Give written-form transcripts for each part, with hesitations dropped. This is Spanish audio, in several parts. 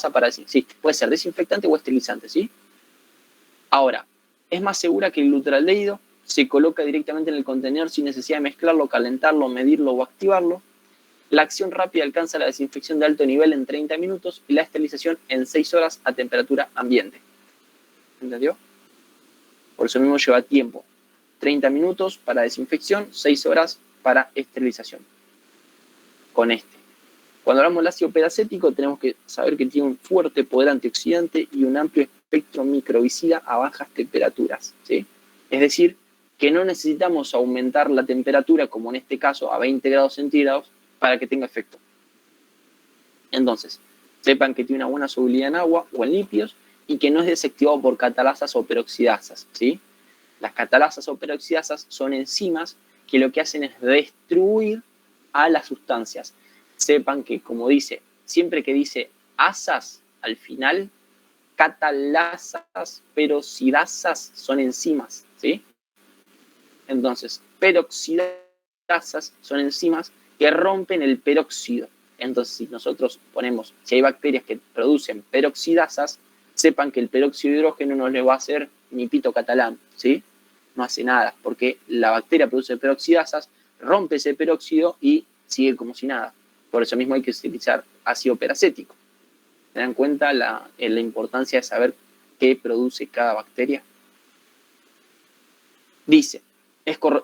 para sí, puede ser desinfectante o esterilizante, ¿sí? Ahora, es más segura que el glutaldehído, se coloca directamente en el contenedor sin necesidad de mezclarlo, calentarlo, medirlo o activarlo. La acción rápida alcanza la desinfección de alto nivel en 30 minutos y la esterilización en 6 horas a temperatura ambiente. ¿Entendió? Por eso mismo lleva tiempo. 30 minutos para desinfección, 6 horas para esterilización. Con este. Cuando hablamos del ácido peracético, tenemos que saber que tiene un fuerte poder antioxidante y un amplio espectro microbicida a bajas temperaturas, ¿sí? Es decir, que no necesitamos aumentar la temperatura, como en este caso a 20 grados centígrados, para que tenga efecto. Entonces, sepan que tiene una buena solubilidad en agua o en lípidos y que no es desactivado por catalasas o peroxidasas, ¿sí? Las catalasas o peroxidasas son enzimas que lo que hacen es destruir a las sustancias. Sepan que, como dice, siempre que dice asas al final, catalasas, peroxidasas son enzimas, ¿sí? Entonces, peroxidasas son enzimas que rompen el peróxido. Entonces, si nosotros ponemos, si hay bacterias que producen peroxidasas, sepan que el peróxido de hidrógeno no les va a hacer ni pito catalán, ¿sí? No hace nada, porque la bacteria produce peroxidasas, rompe ese peróxido y sigue como si nada. Por eso mismo hay que utilizar ácido peracético. ¿Se dan cuenta la importancia de saber qué produce cada bacteria? Dice,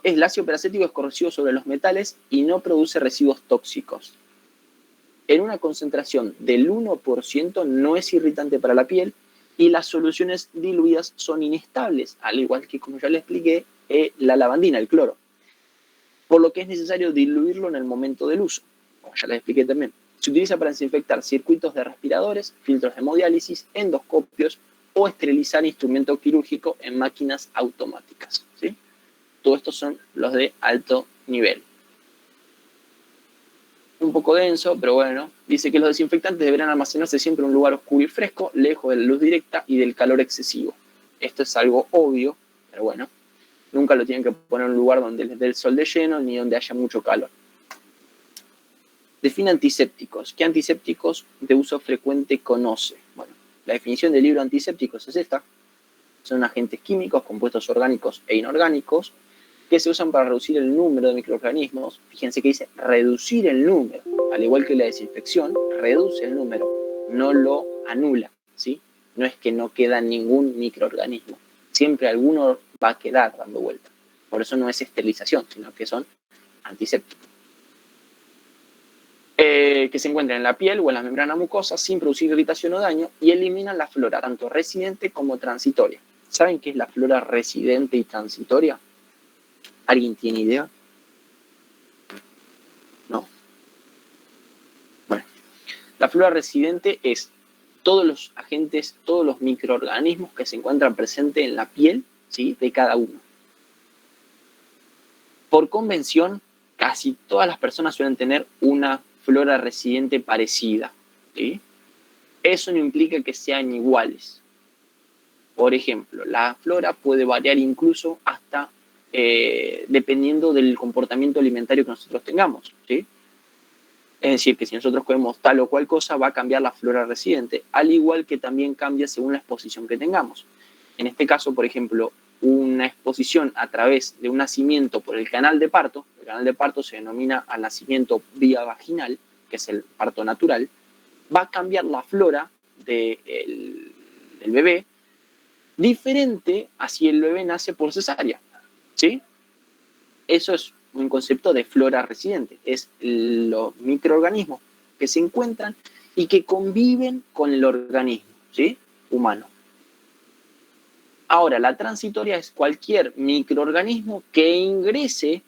el ácido peracético es corrosivo sobre los metales y no produce residuos tóxicos. En una concentración del 1% no es irritante para la piel y las soluciones diluidas son inestables, al igual que, como ya les expliqué, la lavandina, el cloro. Por lo que es necesario diluirlo en el momento del uso, como ya les expliqué también. Se utiliza para desinfectar circuitos de respiradores, filtros de hemodiálisis, endoscopios o esterilizar instrumento quirúrgico en máquinas automáticas, ¿sí? Todos estos son los de alto nivel. Un poco denso, pero bueno. Dice que los desinfectantes deberán almacenarse siempre en un lugar oscuro y fresco, lejos de la luz directa y del calor excesivo. Esto es algo obvio, pero bueno. Nunca lo tienen que poner en un lugar donde les dé el sol de lleno ni donde haya mucho calor. Define antisépticos. ¿Qué antisépticos de uso frecuente conoce? Bueno, la definición del libro Antisépticos es esta. Son agentes químicos, compuestos orgánicos e inorgánicos, que se usan para reducir el número de microorganismos. Fíjense que dice reducir el número. Al igual que la desinfección, reduce el número, no lo anula, ¿sí? No es que no queda ningún microorganismo. Siempre alguno va a quedar dando vuelta. Por eso no es esterilización, sino que son antisépticos. Que se encuentran en la piel o en las membranas mucosas sin producir irritación o daño y eliminan la flora, tanto residente como transitoria. ¿Saben qué es la flora residente y transitoria? ¿Alguien tiene idea? No. Bueno, la flora residente es todos los agentes, todos los microorganismos que se encuentran presentes en la piel, ¿sí?, de cada uno. Por convención, casi todas las personas suelen tener una flora residente parecida, ¿sí? Eso no implica que sean iguales. Por ejemplo, la flora puede variar incluso hasta dependiendo del comportamiento alimentario que nosotros tengamos, ¿sí? Es decir, que si nosotros comemos tal o cual cosa, va a cambiar la flora residente, al igual que también cambia según la exposición que tengamos. En este caso, por ejemplo, una exposición a través de un nacimiento por el canal de parto se denomina al nacimiento vía vaginal, que es el parto natural, va a cambiar la flora del bebé, diferente a si el bebé nace por cesárea, ¿sí? Eso es un concepto de flora residente, es los microorganismos que se encuentran y que conviven con el organismo, ¿sí?, humano. Ahora, la transitoria es cualquier microorganismo que ingrese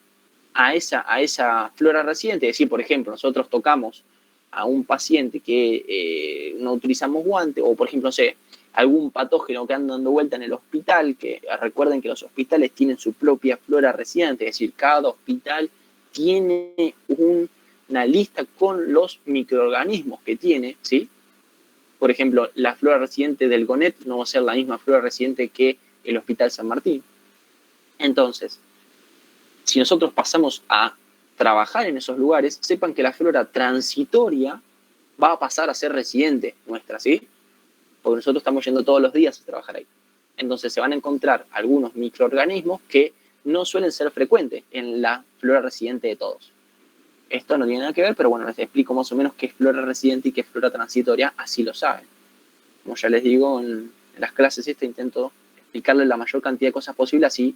a esa flora residente. Es decir, por ejemplo, nosotros tocamos a un paciente que no utilizamos guante, o por ejemplo, no sé, algún patógeno que anda dando vuelta en el hospital, que recuerden que los hospitales tienen su propia flora residente, es decir, cada hospital tiene una lista con los microorganismos que tiene, ¿sí? Por ejemplo, la flora residente del GONET no va a ser la misma flora residente que el Hospital San Martín. Entonces, si nosotros pasamos a trabajar en esos lugares, sepan que la flora transitoria va a pasar a ser residente nuestra, ¿sí? Porque nosotros estamos yendo todos los días a trabajar ahí. Entonces se van a encontrar algunos microorganismos que no suelen ser frecuentes en la flora residente de todos. Esto no tiene nada que ver, pero bueno, les explico más o menos qué es flora residente y qué es flora transitoria, así lo saben. Como ya les digo, en las clases intento explicarles la mayor cantidad de cosas posible, así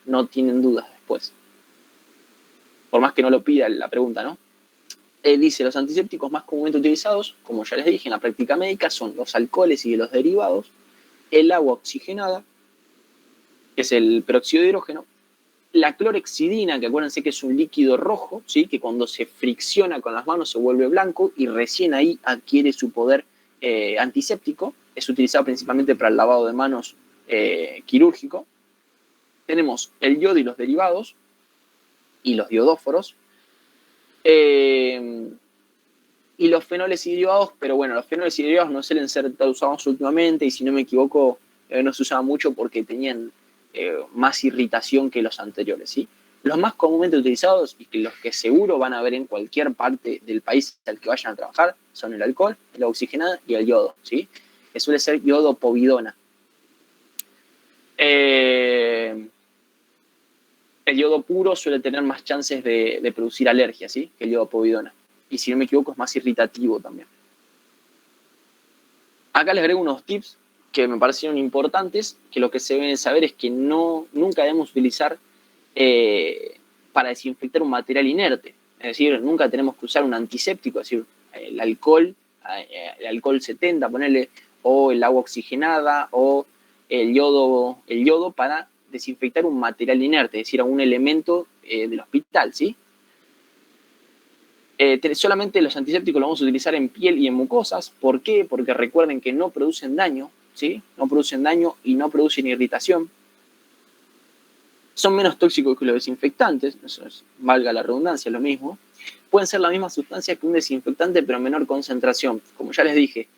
no tienen dudas después. Por más que no lo pida la pregunta, ¿no? Dice, los antisépticos más comúnmente utilizados, como ya les dije, en la práctica médica, son los alcoholes y los derivados, el agua oxigenada, que es el peróxido de hidrógeno, la clorexidina, que acuérdense que es un líquido rojo, ¿sí? Que cuando se fricciona con las manos se vuelve blanco y recién ahí adquiere su poder antiséptico. Es utilizado principalmente para el lavado de manos quirúrgico. Tenemos el yodo y los derivados y los iodóforos. Y los fenoles y derivados, pero bueno, los fenoles y derivados no suelen ser usados últimamente y si no me equivoco no se usaban mucho porque tenían más irritación que los anteriores, ¿sí? Los más comúnmente utilizados y que los que seguro van a ver en cualquier parte del país al que vayan a trabajar son el alcohol, la oxigenada y el yodo, ¿sí? Que suele ser yodo povidona. El yodo puro suele tener más chances de producir alergia, ¿sí? Que el yodo povidona. Y si no me equivoco es más irritativo también. Acá les agrego unos tips que me parecieron importantes, que lo que se deben saber es que nunca debemos utilizar para desinfectar un material inerte. Es decir, nunca tenemos que usar un antiséptico, es decir, el alcohol 70, ponerle, o el agua oxigenada, o el yodo para desinfectar un material inerte, es decir, a un elemento del hospital, ¿sí? Solamente los antisépticos los vamos a utilizar en piel y en mucosas. ¿Por qué? Porque recuerden que no producen daño, ¿sí? No producen daño y no producen irritación. Son menos tóxicos que los desinfectantes, eso es, valga la redundancia, lo mismo. Pueden ser la misma sustancia que un desinfectante, pero en menor concentración. Como ya les dije,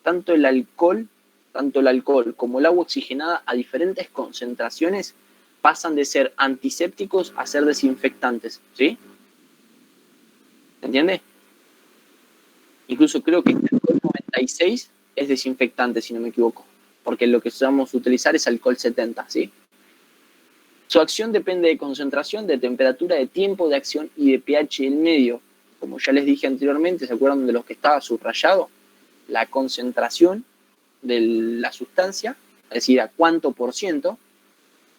tanto el alcohol como el agua oxigenada a diferentes concentraciones pasan de ser antisépticos a ser desinfectantes, ¿sí? ¿Entiende? Incluso creo que el alcohol 96 es desinfectante, si no me equivoco, porque lo que vamos a utilizar es alcohol 70, ¿sí? Su acción depende de concentración, de temperatura, de tiempo de acción y de pH del medio. Como ya les dije anteriormente, ¿se acuerdan de los que estaba subrayado? La concentración de la sustancia, es decir, a cuánto por ciento,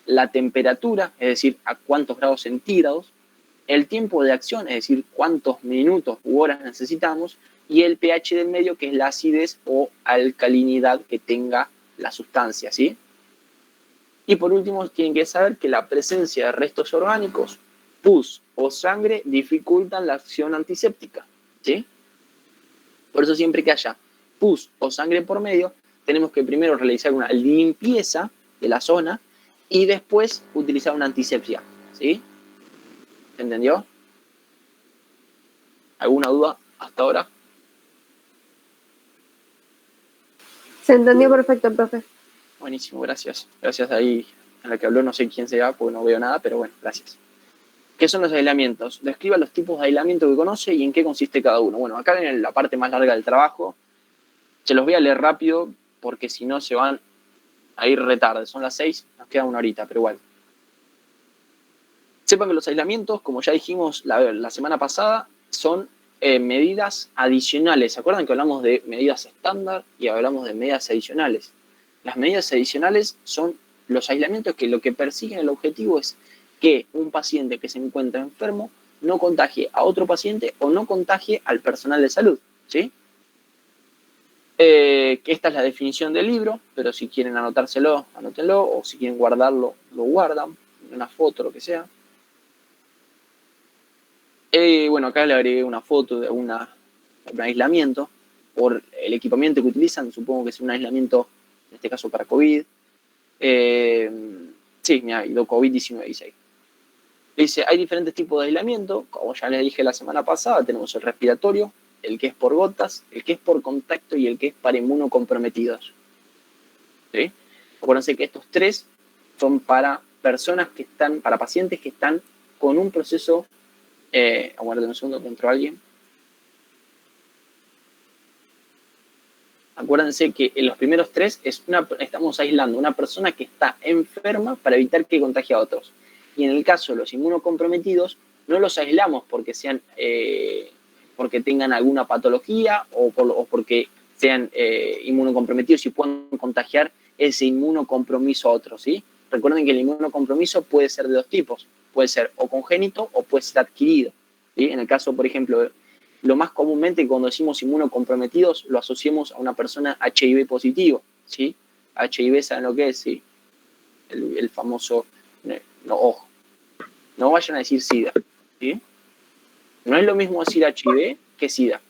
la temperatura, es decir, a cuántos grados centígrados, el tiempo de acción, es decir, cuántos minutos u horas necesitamos, y el pH del medio, que es la acidez o alcalinidad que tenga la sustancia, ¿sí? Y por último, tienen que saber que la presencia de restos orgánicos, pus o sangre dificultan la acción antiséptica, ¿sí? Por eso siempre que haya pus o sangre por medio, tenemos que primero realizar una limpieza de la zona y después utilizar una antisepsia, ¿sí? ¿Entendió? ¿Alguna duda hasta ahora? Se entendió perfecto, profe. Buenísimo, gracias. Gracias ahí en la que habló, no sé quién sea porque no veo nada, pero bueno, gracias. ¿Qué son los aislamientos? Describa los tipos de aislamiento que conoce y en qué consiste cada uno. Bueno, acá en la parte más larga del trabajo, se los voy a leer rápido porque si no se van a ir retarde. Son las 6, nos queda una horita, pero igual. Sepan que los aislamientos, como ya dijimos la semana pasada, son medidas adicionales. ¿Se acuerdan que hablamos de medidas estándar y hablamos de medidas adicionales? Las medidas adicionales son los aislamientos que lo que persiguen el objetivo es que un paciente que se encuentra enfermo no contagie a otro paciente o no contagie al personal de salud, ¿sí? Que esta es la definición del libro, pero si quieren anotárselo, anótenlo, o si quieren guardarlo, lo guardan, una foto, lo que sea. Bueno, acá le agregué una foto de un aislamiento por el equipamiento que utilizan, supongo que es un aislamiento, en este caso para COVID. Sí, me ha ido COVID-19, dice ahí. Dice, hay diferentes tipos de aislamiento, como ya les dije la semana pasada, tenemos el respiratorio, el que es por gotas, el que es por contacto y el que es para inmunocomprometidos. ¿Sí? Acuérdense que estos tres son para personas que están, para pacientes que están con un proceso, aguarden un segundo que entró alguien. Acuérdense que en los primeros 3 estamos aislando a una persona que está enferma para evitar que contagie a otros. Y en el caso de los inmunocomprometidos, no los aislamos porque porque tengan alguna patología o porque sean inmunocomprometidos y puedan contagiar ese inmunocompromiso a otros, ¿sí? Recuerden que el inmunocompromiso puede ser de 2 tipos. Puede ser o congénito o puede ser adquirido, ¿sí? En el caso, por ejemplo, lo más comúnmente cuando decimos inmunocomprometidos lo asociamos a una persona HIV positivo, ¿sí? HIV, ¿saben lo que es? Sí. El famoso, no, ojo, no vayan a decir SIDA, ¿sí? No es lo mismo decir HIV que SIDA.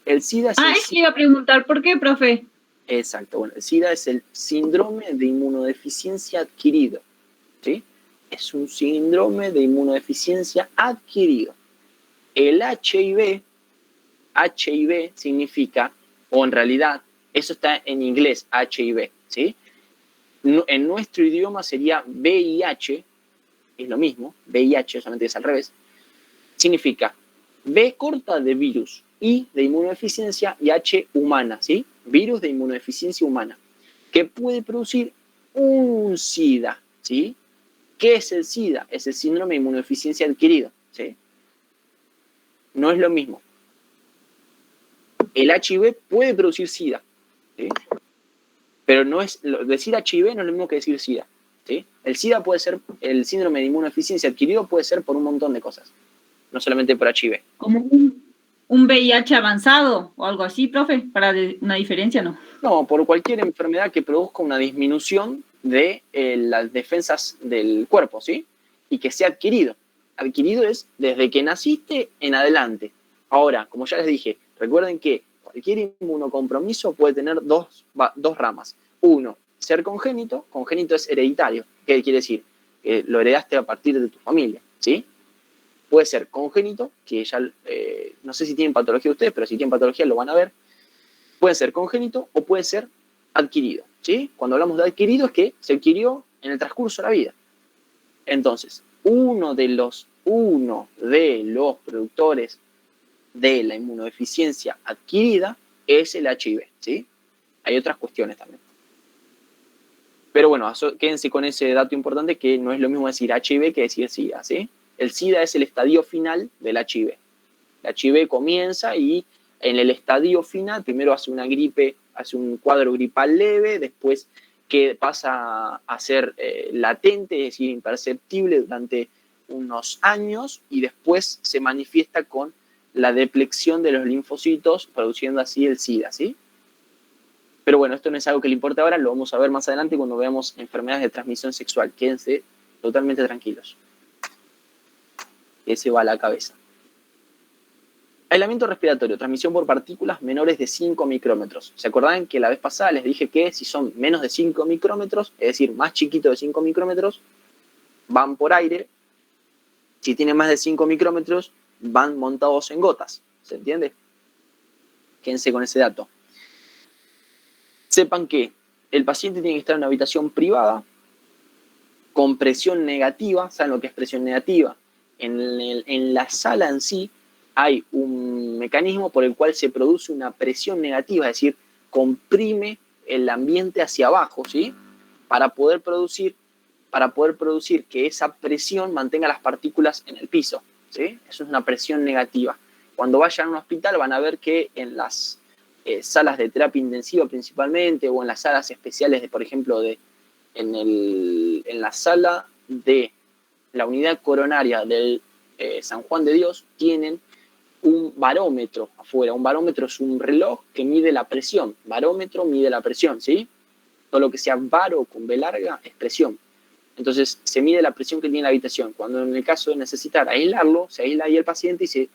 El SIDA es es que iba a preguntar, ¿por qué, profe? Exacto, bueno, el SIDA es el síndrome de inmunodeficiencia adquirido, ¿sí? Es un síndrome de inmunodeficiencia adquirido. El HIV significa, o en realidad, eso está en inglés, HIV, ¿sí? En nuestro idioma sería VIH, es lo mismo, VIH, solamente es al revés, significa V corta de virus, I de inmunodeficiencia y H humana, ¿sí? Virus de inmunodeficiencia humana, que puede producir un SIDA, ¿sí? ¿Qué es el SIDA? Es el síndrome de inmunodeficiencia adquirido, ¿sí? No es lo mismo. El HIV puede producir SIDA, ¿sí? Pero no es, decir HIV no es lo mismo que decir SIDA, ¿sí? El SIDA puede ser, el síndrome de inmunodeficiencia adquirido puede ser por un montón de cosas, no solamente por HIV. Como un VIH avanzado o algo así, profe, para una diferencia, ¿no? No, por cualquier enfermedad que produzca una disminución de las defensas del cuerpo, ¿sí? Y que sea adquirido. Adquirido es desde que naciste en adelante. Ahora, como ya les dije, recuerden que cualquier inmunocompromiso puede tener dos ramas. Uno, ser congénito. Congénito es hereditario. ¿Qué quiere decir? Que lo heredaste a partir de tu familia, ¿sí? Puede ser congénito, que ya, no sé si tienen patología ustedes, pero si tienen patología lo van a ver. Puede ser congénito o puede ser adquirido, ¿sí? Cuando hablamos de adquirido es que se adquirió en el transcurso de la vida. Entonces, uno de los productores de la inmunodeficiencia adquirida es el HIV, ¿sí? Hay otras cuestiones también. Pero bueno, quédense con ese dato importante que no es lo mismo decir HIV que decir SIDA, ¿sí? El SIDA es el estadio final del HIV. El HIV comienza y en el estadio final primero hace una gripe, hace un cuadro gripal leve, después que pasa a ser latente, es decir, imperceptible durante unos años y después se manifiesta con la depleción de los linfocitos, produciendo así el SIDA, ¿sí? Pero bueno, esto no es algo que le importe ahora, lo vamos a ver más adelante cuando veamos enfermedades de transmisión sexual. Quédense totalmente tranquilos. Ese va a la cabeza. Aislamiento respiratorio, transmisión por partículas menores de 5 micrómetros. ¿Se acordaban que la vez pasada les dije que si son menos de 5 micrómetros, es decir, más chiquito de 5 micrómetros, van por aire? Si tienen más de 5 micrómetros, van montados en gotas. ¿Se entiende? Quédense con ese dato. Sepan que el paciente tiene que estar en una habitación privada, con presión negativa. ¿Saben lo que es presión negativa? En la sala en sí hay un mecanismo por el cual se produce una presión negativa, es decir, comprime el ambiente hacia abajo, ¿sí? Para poder producir que esa presión mantenga las partículas en el piso, ¿sí? Eso es una presión negativa. Cuando vayan a un hospital van a ver que en las salas de terapia intensiva principalmente, o en las salas especiales, de, por ejemplo, en la sala de la unidad coronaria del San Juan de Dios, tienen un barómetro afuera. Un barómetro es un reloj que mide la presión. Barómetro mide la presión, ¿sí? Todo lo que sea baro con B larga es presión. Entonces se mide la presión que tiene la habitación. Cuando en el caso de necesitar aislarlo, se aísla ahí el paciente y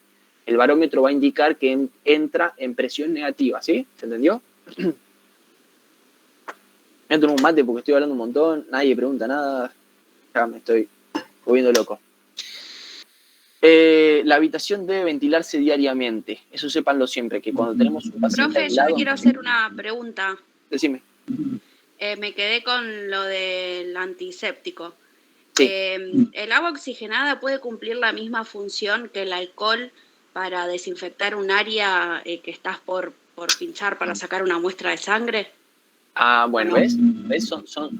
el barómetro va a indicar que entra en presión negativa, ¿sí? ¿Se entendió? Me tomo un mate porque estoy hablando un montón, nadie pregunta nada, ya me estoy volviendo loco. La habitación debe ventilarse diariamente. Eso sépanlo siempre, que cuando tenemos un paciente Profe, aislado... yo le quiero hacer una pregunta. Decime. Me quedé con lo del antiséptico. Sí. ¿El agua oxigenada puede cumplir la misma función que el alcohol para desinfectar un área que estás por por pinchar para sacar una muestra de sangre? Ah, bueno, ¿No? ¿ves?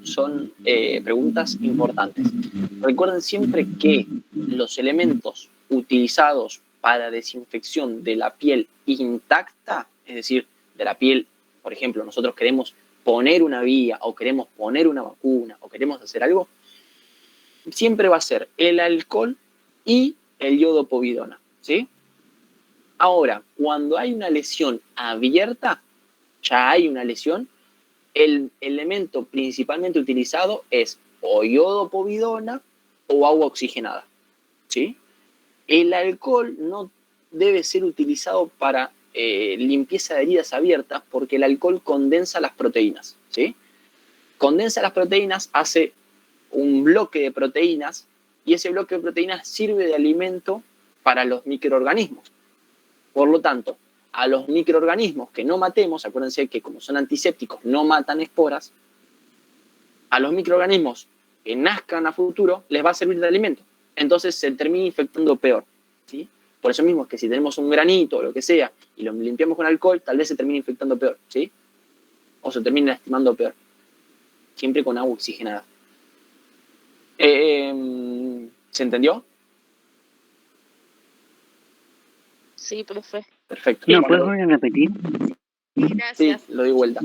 Son preguntas importantes. Recuerden siempre que los elementos utilizados para desinfección de la piel intacta, es decir, de la piel, por ejemplo, nosotros queremos poner una vía o queremos poner una vacuna o queremos hacer algo, siempre va a ser el alcohol y el iodopovidona, ¿sí? Ahora, cuando hay una lesión abierta, ya hay una lesión, el elemento principalmente utilizado es o iodopovidona o agua oxigenada, ¿sí? El alcohol no debe ser utilizado para limpieza de heridas abiertas porque el alcohol condensa las proteínas, ¿sí? Condensa las proteínas, hace un bloque de proteínas y ese bloque de proteínas sirve de alimento para los microorganismos. Por lo tanto, a los microorganismos que no matemos, acuérdense que como son antisépticos no matan esporas, a los microorganismos que nazcan a futuro les va a servir de alimento. Entonces se termina infectando peor, ¿sí? Por eso mismo es que si tenemos un granito o lo que sea y lo limpiamos con alcohol, tal vez se termine infectando peor, ¿sí? O se termine lastimando peor. Siempre con agua oxigenada. ¿Se entendió? Sí, profe. Perfecto. ¿No puedes volver a repetir? Sí, Sí, gracias. lo doy vuelta.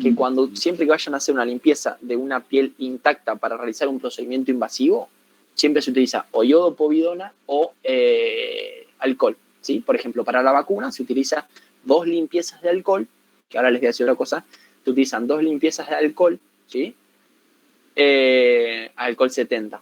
Que cuando siempre que vayan a hacer una limpieza de una piel intacta para realizar un procedimiento invasivo, siempre se utiliza o iodopovidona o alcohol, ¿sí? Por ejemplo, para la vacuna se utiliza 2 limpiezas de alcohol, que ahora les voy a decir otra cosa, se utilizan 2 limpiezas de alcohol, ¿sí? Alcohol 70.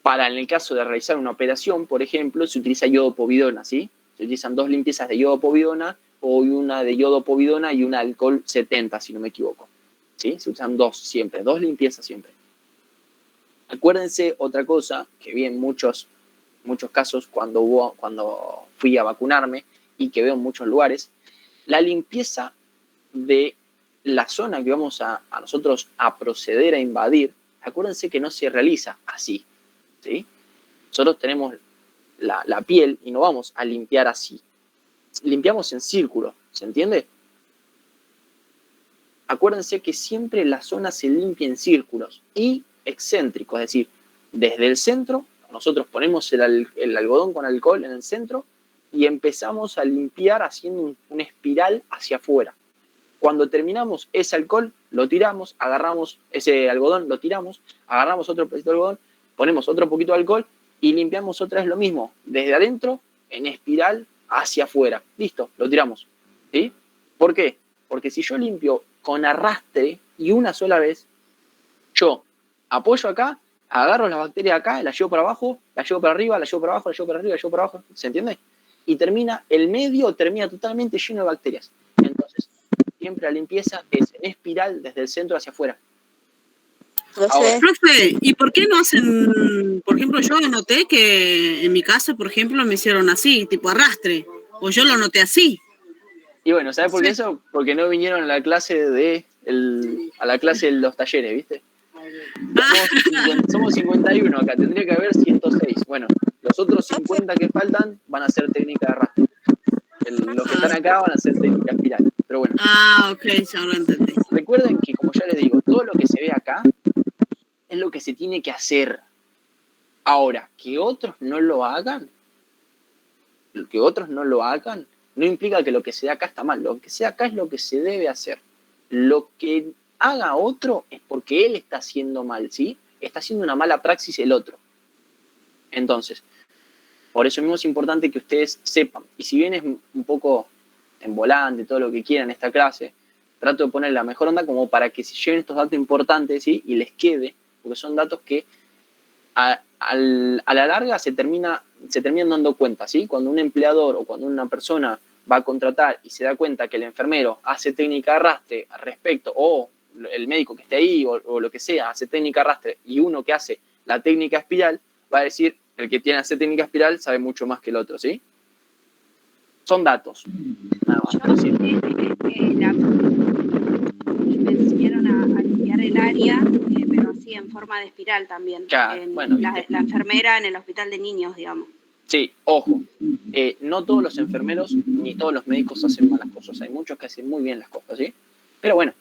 Para en el caso de realizar una operación, por ejemplo, se utiliza iodopovidona, ¿sí? Se utilizan 2 limpiezas de iodopovidona o una de iodopovidona y una alcohol 70, si no me equivoco, ¿sí? Se usan 2 siempre, 2 limpiezas siempre. Acuérdense otra cosa que vi en muchos casos cuando fui a vacunarme y que veo en muchos lugares, la limpieza de la zona que vamos a nosotros a proceder a invadir, acuérdense que no se realiza así, ¿sí? Nosotros tenemos la piel y no vamos a limpiar así. Limpiamos en círculo, ¿se entiende? Acuérdense que siempre la zona se limpia en círculos y excéntricos, es decir, desde el centro, nosotros ponemos el algodón con alcohol en el centro y empezamos a limpiar haciendo una espiral hacia afuera. Cuando terminamos ese alcohol, lo tiramos, agarramos ese algodón, lo tiramos, agarramos otro pedacito de algodón, ponemos otro poquito de alcohol y limpiamos otra vez lo mismo, desde adentro, en espiral, hacia afuera. Listo, lo tiramos, ¿sí? ¿Por qué? Porque si yo limpio con arrastre y una sola vez, yo apoyo acá, agarro las bacterias acá, las llevo para abajo, las llevo para arriba, las llevo para abajo, las llevo para arriba, las llevo para abajo, ¿se entiende? Y el medio termina totalmente lleno de bacterias. Entonces, siempre la limpieza es en espiral desde el centro hacia afuera. Profe, Profe, ¿y por qué no hacen, por ejemplo, yo noté que en mi casa, por ejemplo, me hicieron así, tipo arrastre, o yo lo noté así? Y bueno, ¿sabes por qué Sí. eso? Porque no vinieron a la clase de los talleres, ¿viste? Somos 51 acá, tendría que haber 106. Bueno, los otros 50 que faltan van a hacer técnica de arrastre. Los que están acá van a hacer técnica espiral. Pero bueno, Ah, ok, ya lo entendí. recuerden que, como ya les digo, todo lo que se ve acá es lo que se tiene que hacer. Ahora, que otros no lo hagan, no implica que lo que se da acá está mal. Lo que se da acá es lo que se debe hacer. Lo que haga otro es porque él está haciendo mal, ¿sí? Está haciendo una mala praxis el otro. Entonces, por eso mismo es importante que ustedes sepan. Y si bien es un poco en volante, todo lo que quieran en esta clase, trato de poner la mejor onda como para que se lleven estos datos importantes, ¿sí? Y les quede, porque son datos que a la larga se terminan dando cuenta, ¿sí? Cuando un empleador o cuando una persona va a contratar y se da cuenta que el enfermero hace técnica de arrastre al respecto, o el médico que esté ahí, o lo que sea, hace técnica de arrastre, y uno que hace la técnica espiral, va a decir, el que tiene que hacer técnica espiral sabe mucho más que el otro, ¿sí? Son datos, nada más. Pero sí. Me enseñaron a limpiar el área, pero así en forma de espiral también. Claro, bueno, la enfermera en el hospital de niños, digamos. Sí, ojo, no todos los enfermeros ni todos los médicos hacen malas cosas. Hay muchos que hacen muy bien las cosas, ¿sí? Pero bueno,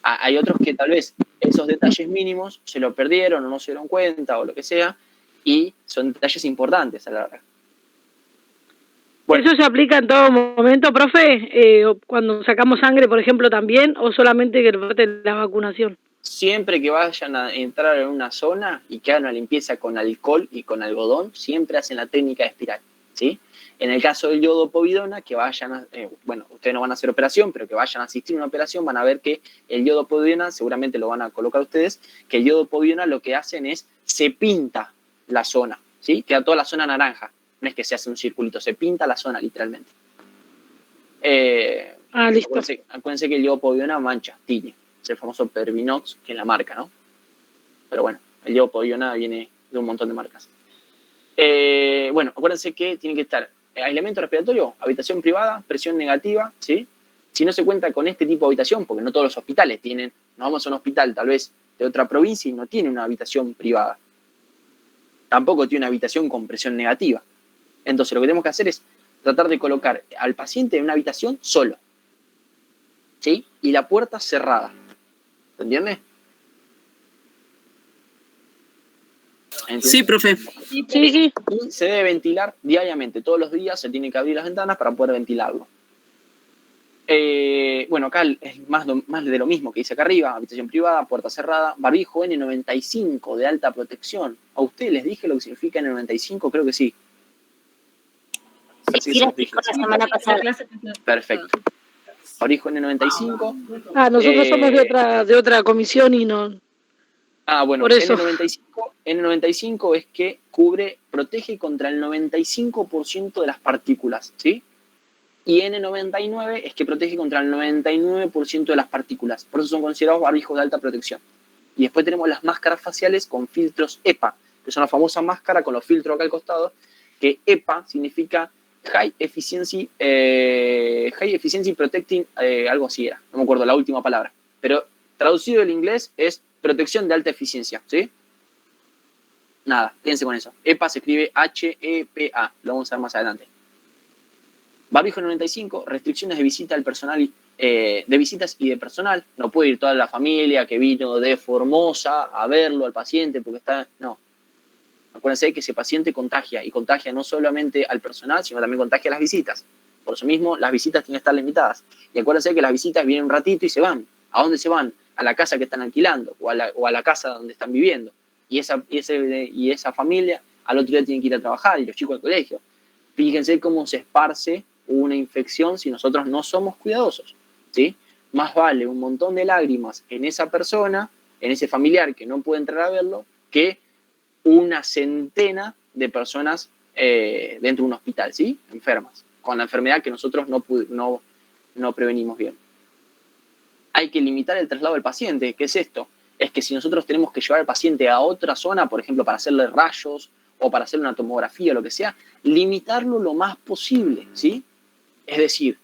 hay otros que tal vez esos detalles mínimos se lo perdieron o no se dieron cuenta o lo que sea, y son detalles importantes a la larga. Bueno. ¿Eso se aplica en todo momento, profe? Cuando sacamos sangre, por ejemplo, también, o solamente que parte de la vacunación. Siempre que vayan a entrar en una zona y que hagan una limpieza con alcohol y con algodón, siempre hacen la técnica de espiral, ¿sí? En el caso del yodo povidona, que vayan bueno, ustedes no van a hacer operación, pero que vayan a asistir a una operación, van a ver que el yodo povidona, seguramente lo van a colocar ustedes, que el yodo povidona lo que hacen es, se pinta la zona, ¿sí? Queda toda la zona naranja. No es que se hace un circulito, se pinta la zona literalmente. Listo. Acuérdense que el yodo povidona mancha, tiñe. Es el famoso Pervinox, que es la marca, ¿no? Pero bueno, el yodo povidona viene de un montón de marcas. Bueno, acuérdense que tiene que estar aislamiento respiratorio, habitación privada, presión negativa, ¿sí? Si no se cuenta con este tipo de habitación, porque no todos los hospitales tienen, nos vamos a un hospital tal vez de otra provincia y no tiene una habitación privada. Tampoco tiene una habitación con presión negativa. Entonces lo que tenemos que hacer es tratar de colocar al paciente en una habitación solo, ¿sí? Y la puerta cerrada. ¿Se entiende? ¿Entiende? Sí, profe. Sí. Y se debe ventilar diariamente. Todos los días se tienen que abrir las ventanas para poder ventilarlo. Bueno, acá es más de lo mismo que dice acá arriba. Habitación privada, puerta cerrada, barbijo N95 de alta protección. ¿A ustedes les dije lo que significa N95? Creo que sí. Sí, la semana pasada. Perfecto. Barbijo N95. Nosotros somos de otra comisión y no... Bueno, por eso. N95 es que protege contra el 95% de las partículas, ¿sí? Y N99 es que protege contra el 99% de las partículas. Por eso son considerados barbijos de alta protección. Y después tenemos las máscaras faciales con filtros EPA, que son la famosa máscara con los filtros acá al costado, que EPA significa High Efficiency Protecting, algo así era, no me acuerdo la última palabra. Pero traducido del inglés es protección de alta eficiencia, ¿sí? Nada, quédense con eso. EPA se escribe H-E-P-A, lo vamos a ver más adelante. Barbijo 95, restricciones de visita al personal, de visitas y de personal. No puede ir toda la familia que vino de Formosa a verlo al paciente porque está... No. Acuérdense que ese paciente contagia, y contagia no solamente al personal, sino también contagia a las visitas. Por eso mismo, las visitas tienen que estar limitadas. Y acuérdense que las visitas vienen un ratito y se van. ¿A dónde se van? A la casa que están alquilando o a la casa donde están viviendo. Y esa familia al otro día tiene que ir a trabajar y los chicos al colegio. Fíjense cómo se esparce una infección si nosotros no somos cuidadosos, ¿sí? Más vale un montón de lágrimas en esa persona, en ese familiar que no puede entrar a verlo, que una centena de personas dentro de un hospital, ¿sí? Enfermas, con la enfermedad que nosotros no prevenimos bien. Hay que limitar el traslado del paciente. ¿Qué es esto? Es que si nosotros tenemos que llevar al paciente a otra zona, por ejemplo, para hacerle rayos o para hacerle una tomografía o lo que sea, limitarlo lo más posible, ¿sí? Es decir,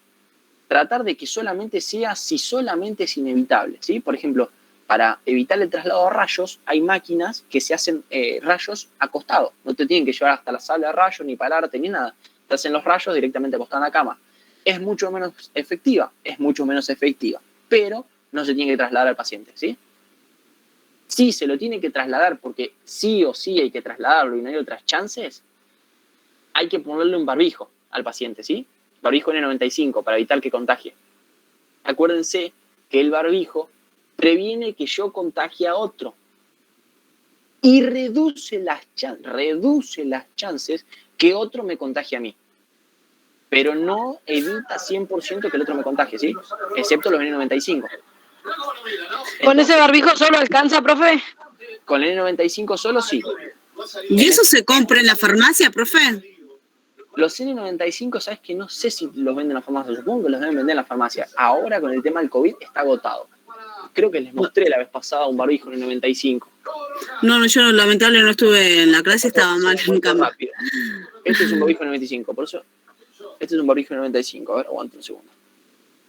tratar de que solamente sea si solamente es inevitable, ¿sí? Por ejemplo, para evitar el traslado a rayos, hay máquinas que se hacen rayos acostados. No te tienen que llevar hasta la sala de rayos, ni pararte, ni nada. Te hacen los rayos directamente acostado en la cama. Es mucho menos efectiva, pero no se tiene que trasladar al paciente, ¿sí? Sí se lo tiene que trasladar porque sí o sí hay que trasladarlo y no hay otras chances. Hay que ponerle un barbijo al paciente, ¿sí? Barbijo N95 para evitar que contagie. Acuérdense que el barbijo previene que yo contagie a otro y reduce las chances que otro me contagie a mí. Pero no evita 100% que el otro me contagie, ¿sí? Excepto los N95. ¿Con ese barbijo solo alcanza, profe? Con el N95 solo sí. ¿Y eso se compra en la farmacia, profe? Los N95, ¿sabes que no sé si los venden en la farmacia? Supongo que los deben vender en la farmacia. Ahora con el tema del COVID está agotado. Creo que les mostré la vez pasada un barbijo N95. No, yo lamentablemente no estuve en la clase, estaba mal en cama. Rápido. Este es un barbijo N95, por eso... Este es un barbijo N95, a ver, aguanta un segundo.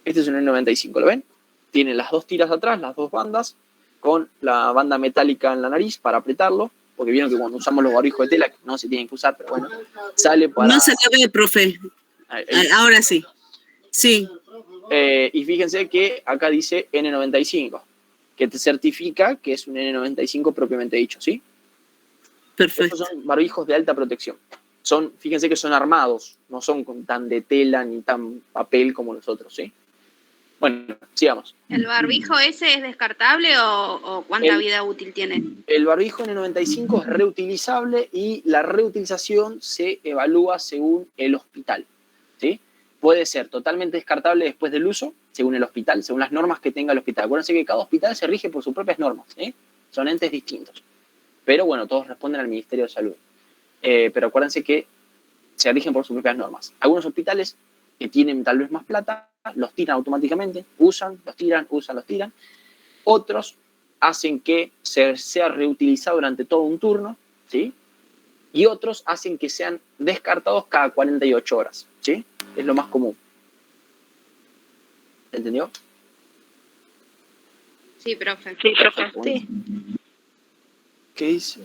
Este es un N95, ¿lo ven? Tiene las dos tiras atrás, las dos bandas, con la banda metálica en la nariz para apretarlo, porque vieron que cuando usamos los barbijos de tela, que no se tienen que usar, pero bueno, sale para... No se la ve, profe. Ahora sí. Sí. Y fíjense que acá dice N95, que te certifica que es un N95 propiamente dicho, ¿sí? Perfecto. Estos son barbijos de alta protección. Fíjense que son armados, no son tan de tela ni tan papel como los otros, ¿sí? Bueno, sigamos. ¿El barbijo ese es descartable o cuánta vida útil tiene? El barbijo N95 es reutilizable y la reutilización se evalúa según el hospital, ¿sí? Puede ser totalmente descartable después del uso, según el hospital, según las normas que tenga el hospital. Acuérdense que cada hospital se rige por sus propias normas, ¿sí? Son entes distintos. Pero bueno, todos responden al Ministerio de Salud. Pero acuérdense que se rigen por sus propias normas. Algunos hospitales que tienen tal vez más plata, los tiran automáticamente, usan, los tiran, usan, los tiran. Otros hacen que sea reutilizado durante todo un turno, ¿sí? Y otros hacen que sean descartados cada 48 horas, ¿sí? Es lo más común. ¿Entendió? Sí, profe. Sí, profe. Sí. ¿Qué dice?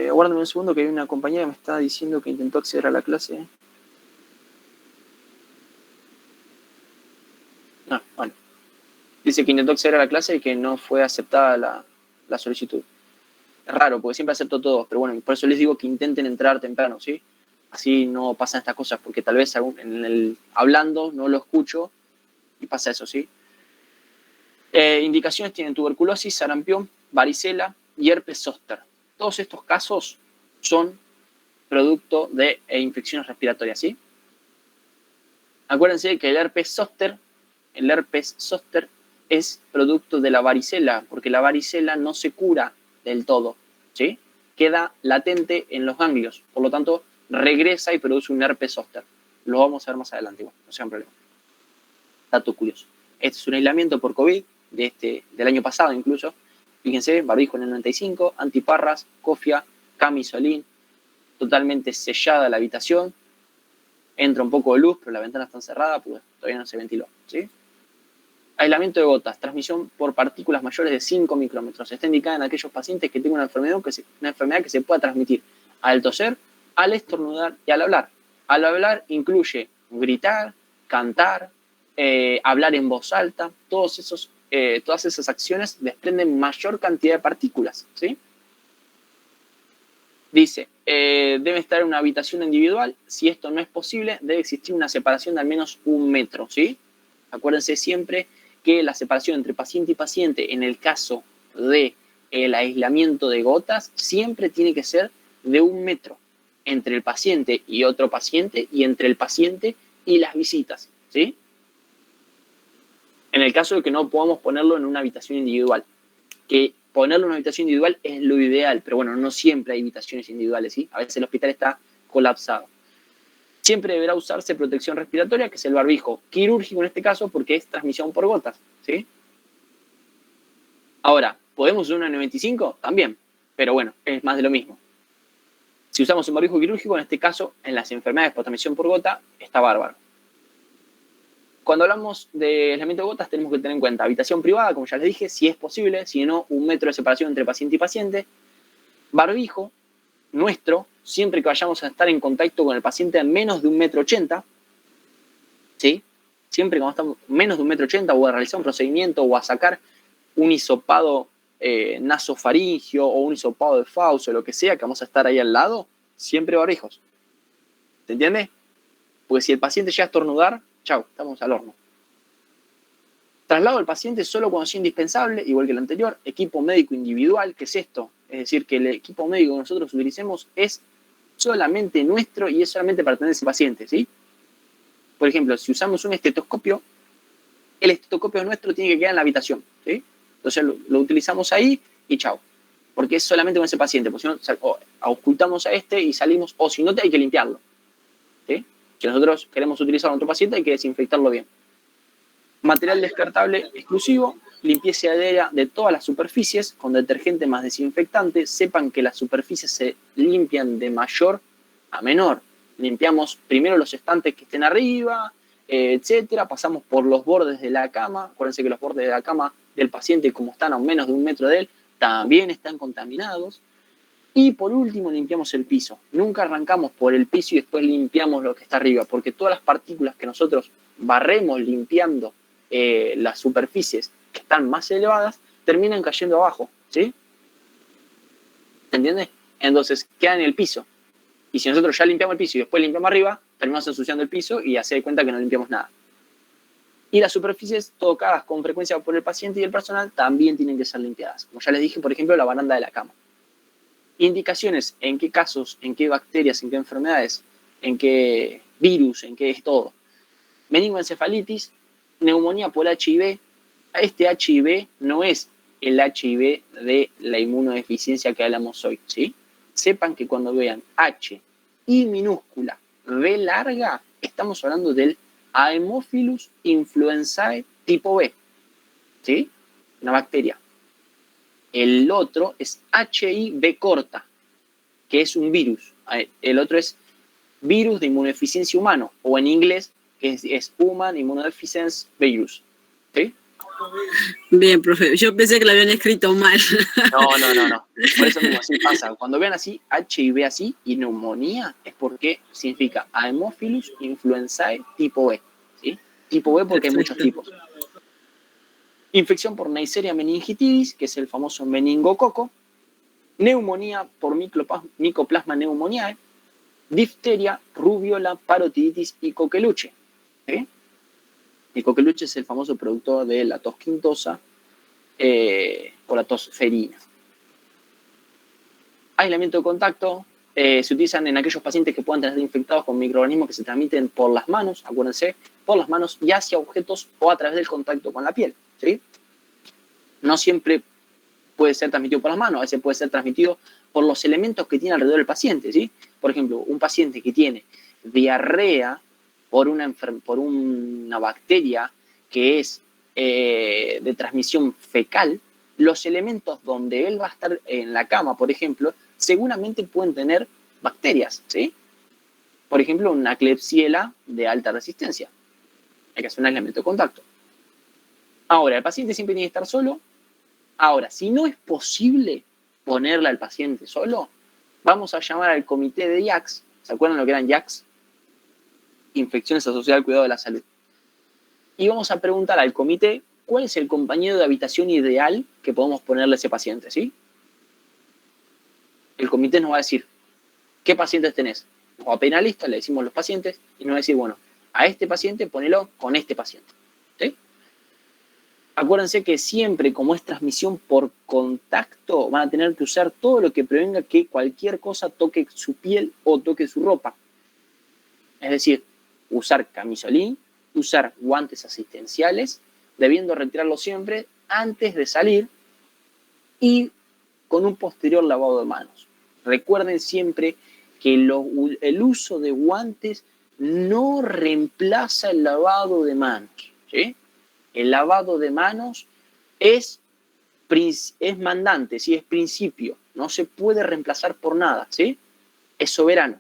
Aguárdame un segundo que hay una compañera que me está diciendo que intentó acceder a la clase. No, bueno. Dice que intentó acceder a la clase y que no fue aceptada la solicitud. Es raro, porque siempre acepto todos, pero bueno, por eso les digo que intenten entrar temprano, ¿sí? Así no pasan estas cosas, porque tal vez hablando no lo escucho y pasa eso, ¿sí? Indicaciones tienen tuberculosis, sarampión, varicela y herpes zóster. Todos estos casos son producto de infecciones respiratorias, ¿sí? Acuérdense que el herpes zóster es producto de la varicela, porque la varicela no se cura del todo, ¿sí? Queda latente en los ganglios, por lo tanto regresa y produce un herpes zóster. Lo vamos a ver más adelante, igual, no sea un problema. Dato curioso. Este es un aislamiento por COVID del año pasado incluso. Fíjense, barbijo en el 95, antiparras, cofia, camisolín, totalmente sellada la habitación. Entra un poco de luz, pero la ventana está cerrada, pues todavía no se ventiló, ¿sí? Aislamiento de gotas, transmisión por partículas mayores de 5 micrómetros. Está indicada en aquellos pacientes que tengan una enfermedad que se pueda transmitir al toser, al estornudar y al hablar. Al hablar incluye gritar, cantar, hablar en voz alta. Todas esas acciones desprenden mayor cantidad de partículas, ¿sí? Dice, debe estar en una habitación individual. Si esto no es posible, debe existir una separación de al menos 1 metro, ¿sí? Acuérdense siempre que la separación entre paciente y paciente en el caso del aislamiento de gotas siempre tiene que ser de 1 metro entre el paciente y otro paciente y entre el paciente y las visitas, ¿sí? En el caso de que no podamos ponerlo en una habitación individual, que ponerlo en una habitación individual es lo ideal, pero bueno, no siempre hay habitaciones individuales, ¿sí? A veces el hospital está colapsado. Siempre deberá usarse protección respiratoria, que es el barbijo quirúrgico en este caso, porque es transmisión por gotas, ¿sí? Ahora, ¿podemos usar una N95? También, pero bueno, es más de lo mismo. Si usamos un barbijo quirúrgico, en este caso, en las enfermedades por transmisión por gota, está bárbaro. Cuando hablamos de aislamiento de gotas, tenemos que tener en cuenta habitación privada, como ya les dije, si es posible, si no, 1 metro de separación entre paciente y paciente. Barbijo nuestro, siempre que vayamos a estar en contacto con el paciente a menos de 1,80 m, ¿sí? Siempre que estamos menos de 1,80 m o a realizar un procedimiento o a sacar un hisopado nasofaringio o un hisopado de fauce o lo que sea, que vamos a estar ahí al lado, siempre barbijos. ¿Se entiende? Porque si el paciente llega a estornudar, chau, estamos al horno. Traslado al paciente solo cuando sea indispensable, igual que el anterior. Equipo médico individual, ¿qué es esto? Es decir, que el equipo médico que nosotros utilicemos es solamente nuestro y es solamente para atender a ese paciente, ¿sí? Por ejemplo, si usamos un estetoscopio, el estetoscopio nuestro tiene que quedar en la habitación, ¿sí? Entonces lo utilizamos ahí y chau. Porque es solamente con ese paciente, porque si no, ocultamos a este y salimos, o si no, hay que limpiarlo, ¿sí? Si nosotros queremos utilizar a otro paciente, hay que desinfectarlo bien. Material descartable exclusivo, limpieza aérea de todas las superficies con detergente más desinfectante. Sepan que las superficies se limpian de mayor a menor. Limpiamos primero los estantes que estén arriba, etcétera. Pasamos por los bordes de la cama. Acuérdense que los bordes de la cama del paciente, como están a menos de 1 metro de él, también están contaminados. Y por último limpiamos el piso. Nunca arrancamos por el piso y después limpiamos lo que está arriba, porque todas las partículas que nosotros barremos limpiando las superficies que están más elevadas, terminan cayendo abajo, ¿sí? ¿Entiendes? Entonces quedan en el piso. Y si nosotros ya limpiamos el piso y después limpiamos arriba, terminamos ensuciando el piso y hace de cuenta que no limpiamos nada. Y las superficies tocadas con frecuencia por el paciente y el personal también tienen que ser limpiadas. Como ya les dije, por ejemplo, la baranda de la cama. Indicaciones en qué casos, en qué bacterias, en qué enfermedades, en qué virus, en qué es todo. Meningoencefalitis, neumonía por HIV. Este HIV no es el HIV de la inmunodeficiencia que hablamos hoy, ¿sí? Sepan que cuando vean H, I minúscula, B larga, estamos hablando del Haemophilus influenzae tipo B, ¿sí? Una bacteria. El otro es HIV corta, que es un virus. El otro es virus de inmunodeficiencia humano, o en inglés, que es Human Immunodeficiency Virus, ¿sí? Bien, profe. Yo pensé que lo habían escrito mal. No. Por eso mismo, así pasa. Cuando vean así, HIV así, y neumonía, es porque significa Haemophilus influenzae tipo B, ¿sí? Tipo B porque hay muchos tipos. Infección por Neisseria meningitidis, que es el famoso meningococo. Neumonía por Mycoplasma pneumoniae. Difteria, rubiola, parotiditis y coqueluche, ¿sí? El coqueluche es el famoso productor de la tos quintosa o la tos ferina. Aislamiento de contacto se utilizan en aquellos pacientes que puedan tener infectados con microorganismos que se transmiten por las manos, acuérdense, por las manos y hacia objetos o a través del contacto con la piel, ¿sí? No siempre puede ser transmitido por las manos, a veces puede ser transmitido por los elementos que tiene alrededor del paciente, ¿sí? Por ejemplo, un paciente que tiene diarrea por una bacteria que es de transmisión fecal, los elementos donde él va a estar en la cama, por ejemplo, seguramente pueden tener bacterias, ¿sí? Por ejemplo, una Klebsiella de alta resistencia. Hay que hacer un aislamiento de contacto. Ahora, el paciente siempre tiene que estar solo. Ahora, si no es posible ponerle al paciente solo, vamos a llamar al comité de IACS. ¿Se acuerdan lo que eran IACS? Infecciones asociadas al cuidado de la salud. Y vamos a preguntar al comité cuál es el compañero de habitación ideal que podemos ponerle a ese paciente, ¿sí? El comité nos va a decir, ¿qué pacientes tenés? Nos va a pedir una lista, le decimos los pacientes, y nos va a decir, bueno, a este paciente ponelo con este paciente, ¿sí? Acuérdense que siempre, como es transmisión por contacto, van a tener que usar todo lo que prevenga que cualquier cosa toque su piel o toque su ropa. Es decir, usar camisolín, usar guantes asistenciales, debiendo retirarlo siempre antes de salir y con un posterior lavado de manos. Recuerden siempre que el uso de guantes no reemplaza el lavado de manos, ¿sí? El lavado de manos es mandante, ¿sí? Es principio, no se puede reemplazar por nada, ¿sí? Es soberano.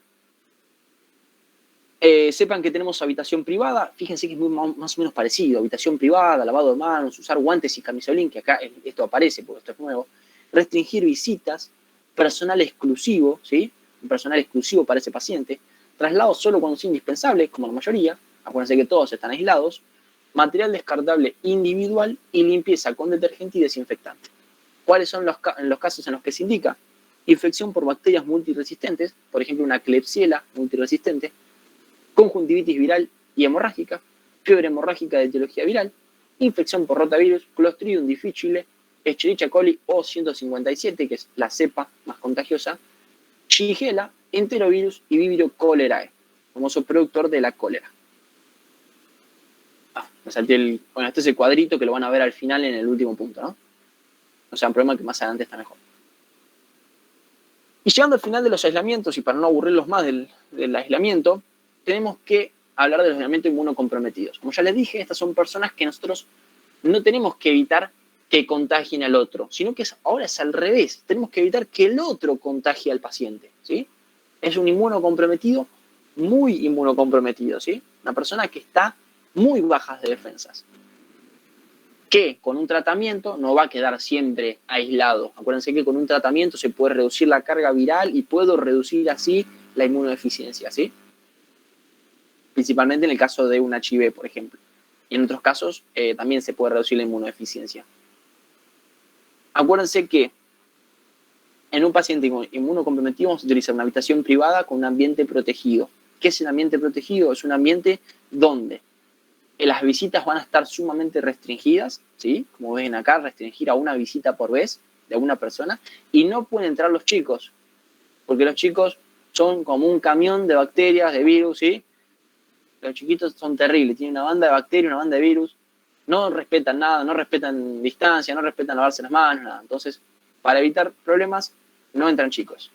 Sepan que tenemos habitación privada, fíjense que es más o menos parecido, habitación privada, lavado de manos, usar guantes y camisolín, que acá esto aparece porque esto es nuevo, restringir visitas, personal exclusivo, ¿sí? Un personal exclusivo para ese paciente, traslado solo cuando es indispensable, como la mayoría, acuérdense que todos están aislados, material descartable individual y limpieza con detergente y desinfectante. ¿Cuáles son los casos en los que se indica? Infección por bacterias multiresistentes, por ejemplo una Klebsiella multiresistente, conjuntivitis viral y hemorrágica, fiebre hemorrágica de etiología viral, infección por rotavirus, Clostridium difficile, Escherichia coli o 157, que es la cepa más contagiosa, Shigella, enterovirus y Vibrio cholerae, famoso productor de la cólera. Me salté bueno, este es el cuadrito que lo van a ver al final en el último punto, ¿no? No sea un problema que más adelante está mejor. Y llegando al final de los aislamientos, y para no aburrirlos más del aislamiento, tenemos que hablar de los aislamientos inmunocomprometidos. Como ya les dije, estas son personas que nosotros no tenemos que evitar que contagien al otro, sino que ahora es al revés. Tenemos que evitar que el otro contagie al paciente, ¿sí? Es un inmunocomprometido, muy inmunocomprometido, ¿sí? Una persona que está muy bajas de defensas. que con un tratamiento no va a quedar siempre aislado. Acuérdense que con un tratamiento se puede reducir la carga viral y puedo reducir así la inmunodeficiencia, ¿sí? Principalmente en el caso de un HIV, por ejemplo. Y en otros casos también se puede reducir la inmunodeficiencia. Acuérdense que en un paciente inmunocomprometido vamos a utilizar una habitación privada con un ambiente protegido. ¿Qué es el ambiente protegido? Es un ambiente donde las visitas van a estar sumamente restringidas, ¿sí? Como ven acá, restringir a una visita por vez de una persona, y no pueden entrar los chicos, porque los chicos son como un camión de bacterias, de virus, ¿sí? Los chiquitos son terribles, tienen una banda de bacterias, una banda de virus, no respetan nada, no respetan distancia, no respetan lavarse las manos, nada. Entonces, para evitar problemas, no entran chicos.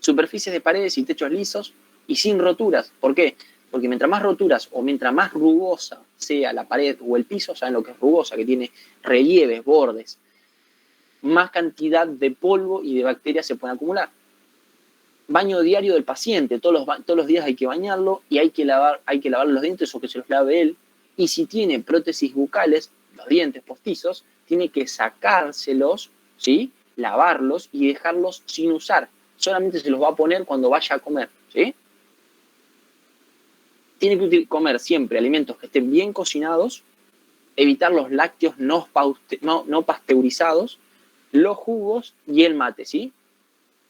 Superficies de paredes y techos lisos y sin roturas. ¿Por qué? Porque mientras más roturas o mientras más rugosa sea la pared o el piso, ¿saben lo que es rugosa? Que tiene relieves, bordes, más cantidad de polvo y de bacterias se pueden acumular. Baño diario del paciente, todos los días hay que bañarlo y hay que lavar los dientes o que se los lave él. Y si tiene prótesis bucales, los dientes postizos, tiene que sacárselos, ¿sí? Lavarlos y dejarlos sin usar. Solamente se los va a poner cuando vaya a comer, ¿sí? Tiene que comer siempre alimentos que estén bien cocinados, evitar los lácteos no pasteurizados, los jugos y el mate, ¿sí?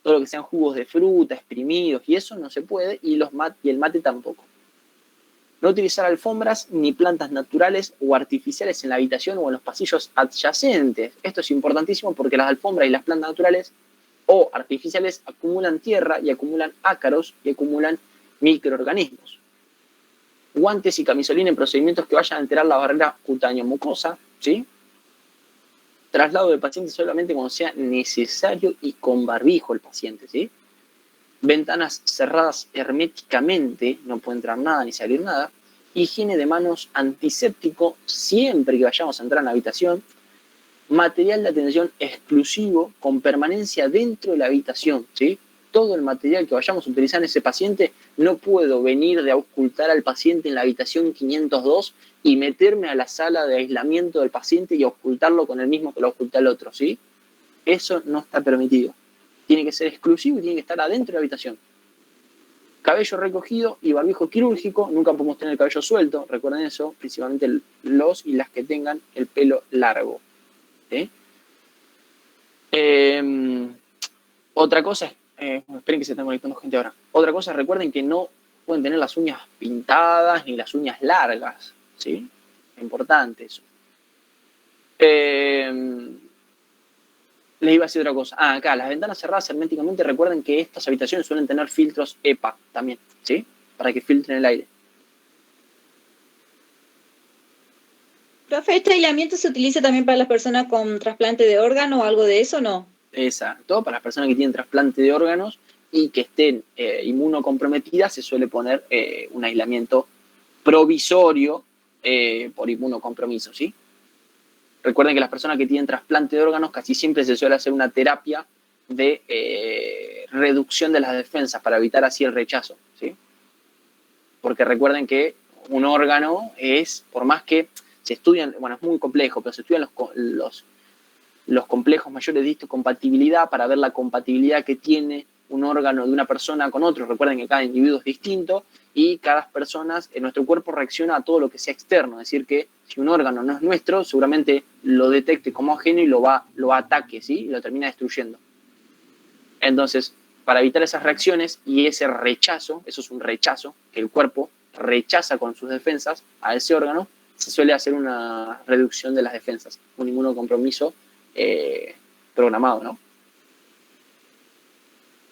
Todo lo que sean jugos de fruta, exprimidos, y eso no se puede, y el mate tampoco. No utilizar alfombras ni plantas naturales o artificiales en la habitación o en los pasillos adyacentes. Esto es importantísimo porque las alfombras y las plantas naturales o artificiales acumulan tierra y acumulan ácaros y acumulan microorganismos. Guantes y camisolina en procedimientos que vayan a alterar la barrera cutáneo-mucosa, ¿sí? Traslado del paciente solamente cuando sea necesario y con barbijo el paciente, ¿sí? Ventanas cerradas herméticamente, no puede entrar nada ni salir nada. Higiene de manos, antiséptico siempre que vayamos a entrar en la habitación. Material de atención exclusivo con permanencia dentro de la habitación, ¿sí? Todo el material que vayamos a utilizar en ese paciente, no puedo venir de ocultar al paciente en la habitación 502 y meterme a la sala de aislamiento del paciente y ocultarlo con el mismo que lo oculta el otro, ¿sí? Eso no está permitido. Tiene que ser exclusivo y tiene que estar adentro de la habitación. Cabello recogido y barbijo quirúrgico. Nunca podemos tener el cabello suelto. Recuerden eso, principalmente los y las que tengan el pelo largo, ¿sí? Otra cosa es, esperen que se está conectando gente ahora. Otra cosa, recuerden que no pueden tener las uñas pintadas ni las uñas largas, ¿sí? Es importante eso. Les iba a decir otra cosa. Acá, las ventanas cerradas herméticamente, recuerden que estas habitaciones suelen tener filtros EPA también, ¿sí? Para que filtren el aire. Profe, ¿este aislamiento se utiliza también para las personas con trasplante de órgano o algo de eso, no? Exacto, para las personas que tienen trasplante de órganos y que estén inmunocomprometidas, se suele poner un aislamiento provisorio por inmunocompromiso, ¿sí? Recuerden que las personas que tienen trasplante de órganos casi siempre se suele hacer una terapia de reducción de las defensas para evitar así el rechazo, ¿sí? Porque recuerden que un órgano es, por más que se estudian, bueno, es muy complejo, pero se estudian los complejos mayores de histocompatibilidad para ver la compatibilidad que tiene un órgano de una persona con otro. Recuerden que cada individuo es distinto y cada persona, en nuestro cuerpo reacciona a todo lo que sea externo. Es decir, que si un órgano no es nuestro, seguramente lo detecte como ajeno y lo ataque, ¿sí? Y lo termina destruyendo. Entonces, para evitar esas reacciones y ese rechazo, eso es un rechazo, que el cuerpo rechaza con sus defensas a ese órgano, se suele hacer una reducción de las defensas, un inmunocompromiso programado, ¿no?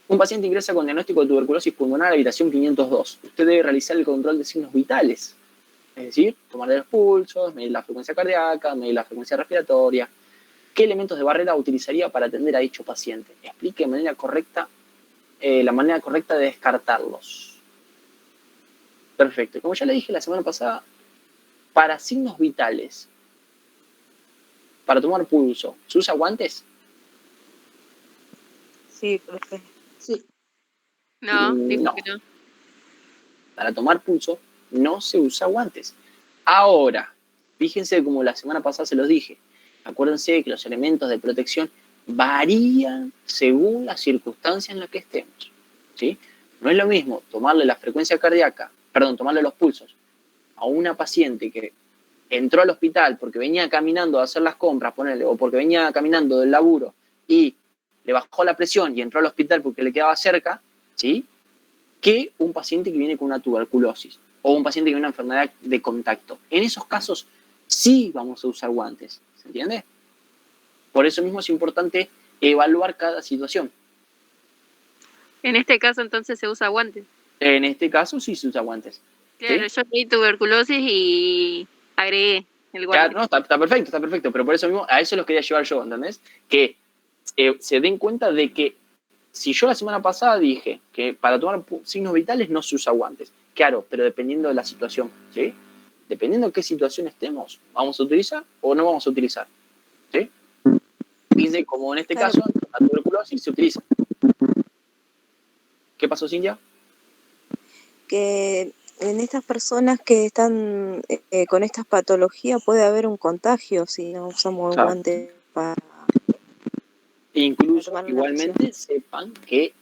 Un paciente ingresa con diagnóstico de tuberculosis pulmonar a la habitación 502. Usted debe realizar el control de signos vitales, es decir, tomar los pulsos, medir la frecuencia cardíaca, medir la frecuencia respiratoria. ¿Qué elementos de barrera utilizaría para atender a dicho paciente? Explique la manera correcta de descartarlos. Perfecto. Como ya le dije la semana pasada, para signos vitales, para tomar pulso, ¿se usa guantes? Sí, profe. Sí. No, dijo No. que no. Para tomar pulso no se usa guantes. Ahora, Fíjense como la semana pasada se los dije. Acuérdense que los elementos de protección varían según la circunstancia en la que estemos, ¿sí? No es lo mismo tomarle la frecuencia cardíaca, tomarle los pulsos a una paciente que entró al hospital porque venía caminando a hacer las compras, ponerle, o porque venía caminando del laburo y le bajó la presión y entró al hospital porque le quedaba cerca, ¿sí? Que un paciente que viene con una tuberculosis o un paciente que tiene una enfermedad de contacto. En esos casos sí vamos a usar guantes, ¿se entiende? Por eso mismo es importante evaluar cada situación. En este caso entonces se usa guantes. En este caso sí se usa guantes. Claro, ¿sí? yo leí tuberculosis y agregué el guante. Claro, no, está perfecto, pero por eso mismo a eso los quería llevar yo, ¿entendés? Que se den cuenta de que si yo la semana pasada dije que para tomar signos vitales no se usa guantes, claro, pero dependiendo de la situación, ¿sí? Dependiendo de qué situación estemos, ¿vamos a utilizar o no vamos a utilizar? ¿Sí? Fíjense, como en este caso, la tuberculosis se utiliza. ¿Qué pasó, Cintia? Que en estas personas que están con estas patologías puede haber un contagio si no usamos Claro. guantes para... Incluso, tomar una igualmente, sepan que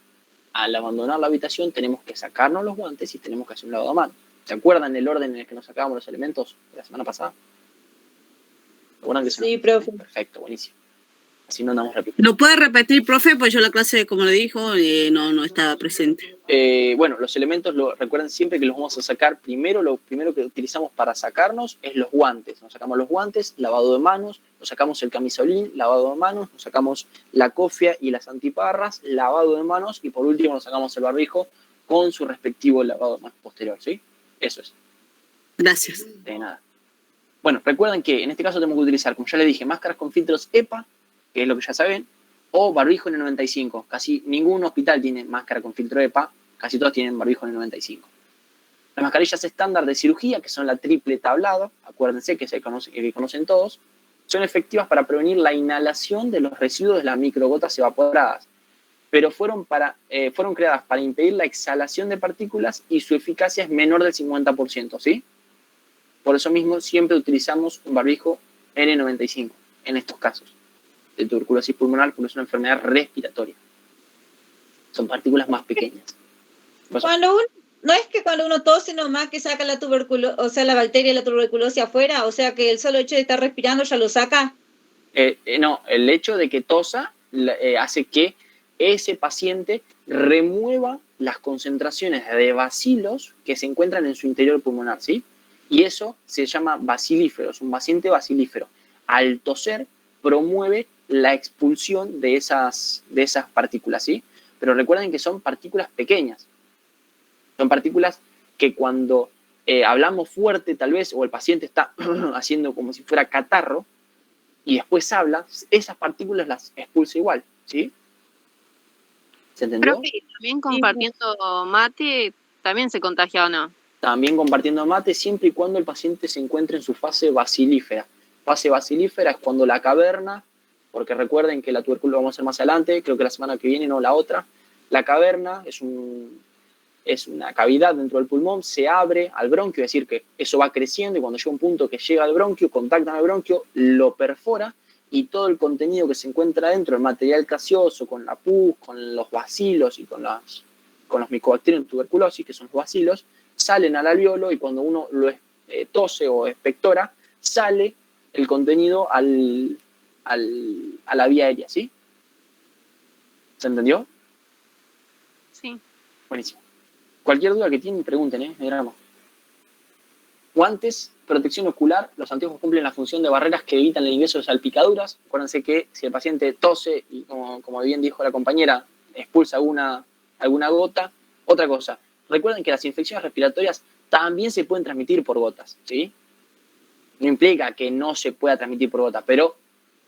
al abandonar la habitación tenemos que sacarnos los guantes y tenemos que hacer un lavado de mano. ¿Se acuerdan el orden en el que nos sacábamos los elementos de la semana pasada? ¿Se acuerdan que Sí, profe. Perfecto, buenísimo. Así no andamos repitiendo. ¿Lo puede repetir, profe? Pues yo la clase, como le dijo, no estaba presente. Bueno, los elementos, recuerden siempre que los vamos a sacar primero. Lo primero que utilizamos para sacarnos es los guantes. Nos sacamos los guantes, lavado de manos, nos sacamos el camisolín, lavado de manos, nos sacamos la cofia y las antiparras, lavado de manos, y por último nos sacamos el barbijo con su respectivo lavado de manos posterior, ¿sí? Eso es. Gracias. De nada. Bueno, recuerden que en este caso tenemos que utilizar, como ya les dije, máscaras con filtros EPA, que es lo que ya saben, o barbijo N95. Casi ningún hospital tiene máscara con filtro EPA, casi todos tienen barbijo N95. Las mascarillas estándar de cirugía, que son la triple tablado, acuérdense que conocen todos, son efectivas para prevenir la inhalación de los residuos de las microgotas evaporadas, pero fueron creadas para impedir la exhalación de partículas y su eficacia es menor del 50%, ¿sí? Por eso mismo siempre utilizamos un barbijo N95 en estos casos de tuberculosis pulmonar, porque es una enfermedad respiratoria. Son partículas más pequeñas. No es que cuando uno tose nomás que saca la tuberculosis, o sea, la bacteria y la tuberculosis afuera, o sea que el solo hecho de estar respirando ya lo saca. No, el hecho de que tosa hace que ese paciente remueva las concentraciones de bacilos que se encuentran en su interior pulmonar, ¿sí? Y eso se llama bacilífero, es un paciente bacilífero. Al toser promueve la expulsión de esas partículas, ¿sí? Pero recuerden que son partículas pequeñas. Son partículas que cuando hablamos fuerte tal vez, o el paciente está haciendo como si fuera catarro, y después habla, esas partículas las expulsa igual, ¿sí? ¿Se entendió? Profe, también compartiendo mate, también se contagia o no. También compartiendo mate, siempre y cuando el paciente se encuentre en su fase bacilífera. Fase bacilífera es cuando la caverna, porque recuerden que la tuberculosis lo vamos a hacer más adelante, creo que la semana que viene, no la otra, la caverna es una cavidad dentro del pulmón, se abre al bronquio, es decir, que eso va creciendo y cuando llega un punto que llega al bronquio, contacta al bronquio, lo perfora y todo el contenido que se encuentra dentro, el material gaseoso, con la pus, con los bacilos y con los micobacterios en tuberculosis, que son los bacilos, salen al alveolo y cuando uno lo tose o expectora, sale el contenido a la vía aérea, ¿sí? ¿Se entendió? Sí. Buenísimo. Cualquier duda que tienen, pregunten, miramos. Guantes, protección ocular. Los anteojos cumplen la función de barreras que evitan el ingreso de salpicaduras. Acuérdense que si el paciente tose y, como bien dijo la compañera, expulsa alguna gota. Otra cosa, recuerden que las infecciones respiratorias también se pueden transmitir por gotas, ¿sí? No implica que no se pueda transmitir por gotas, pero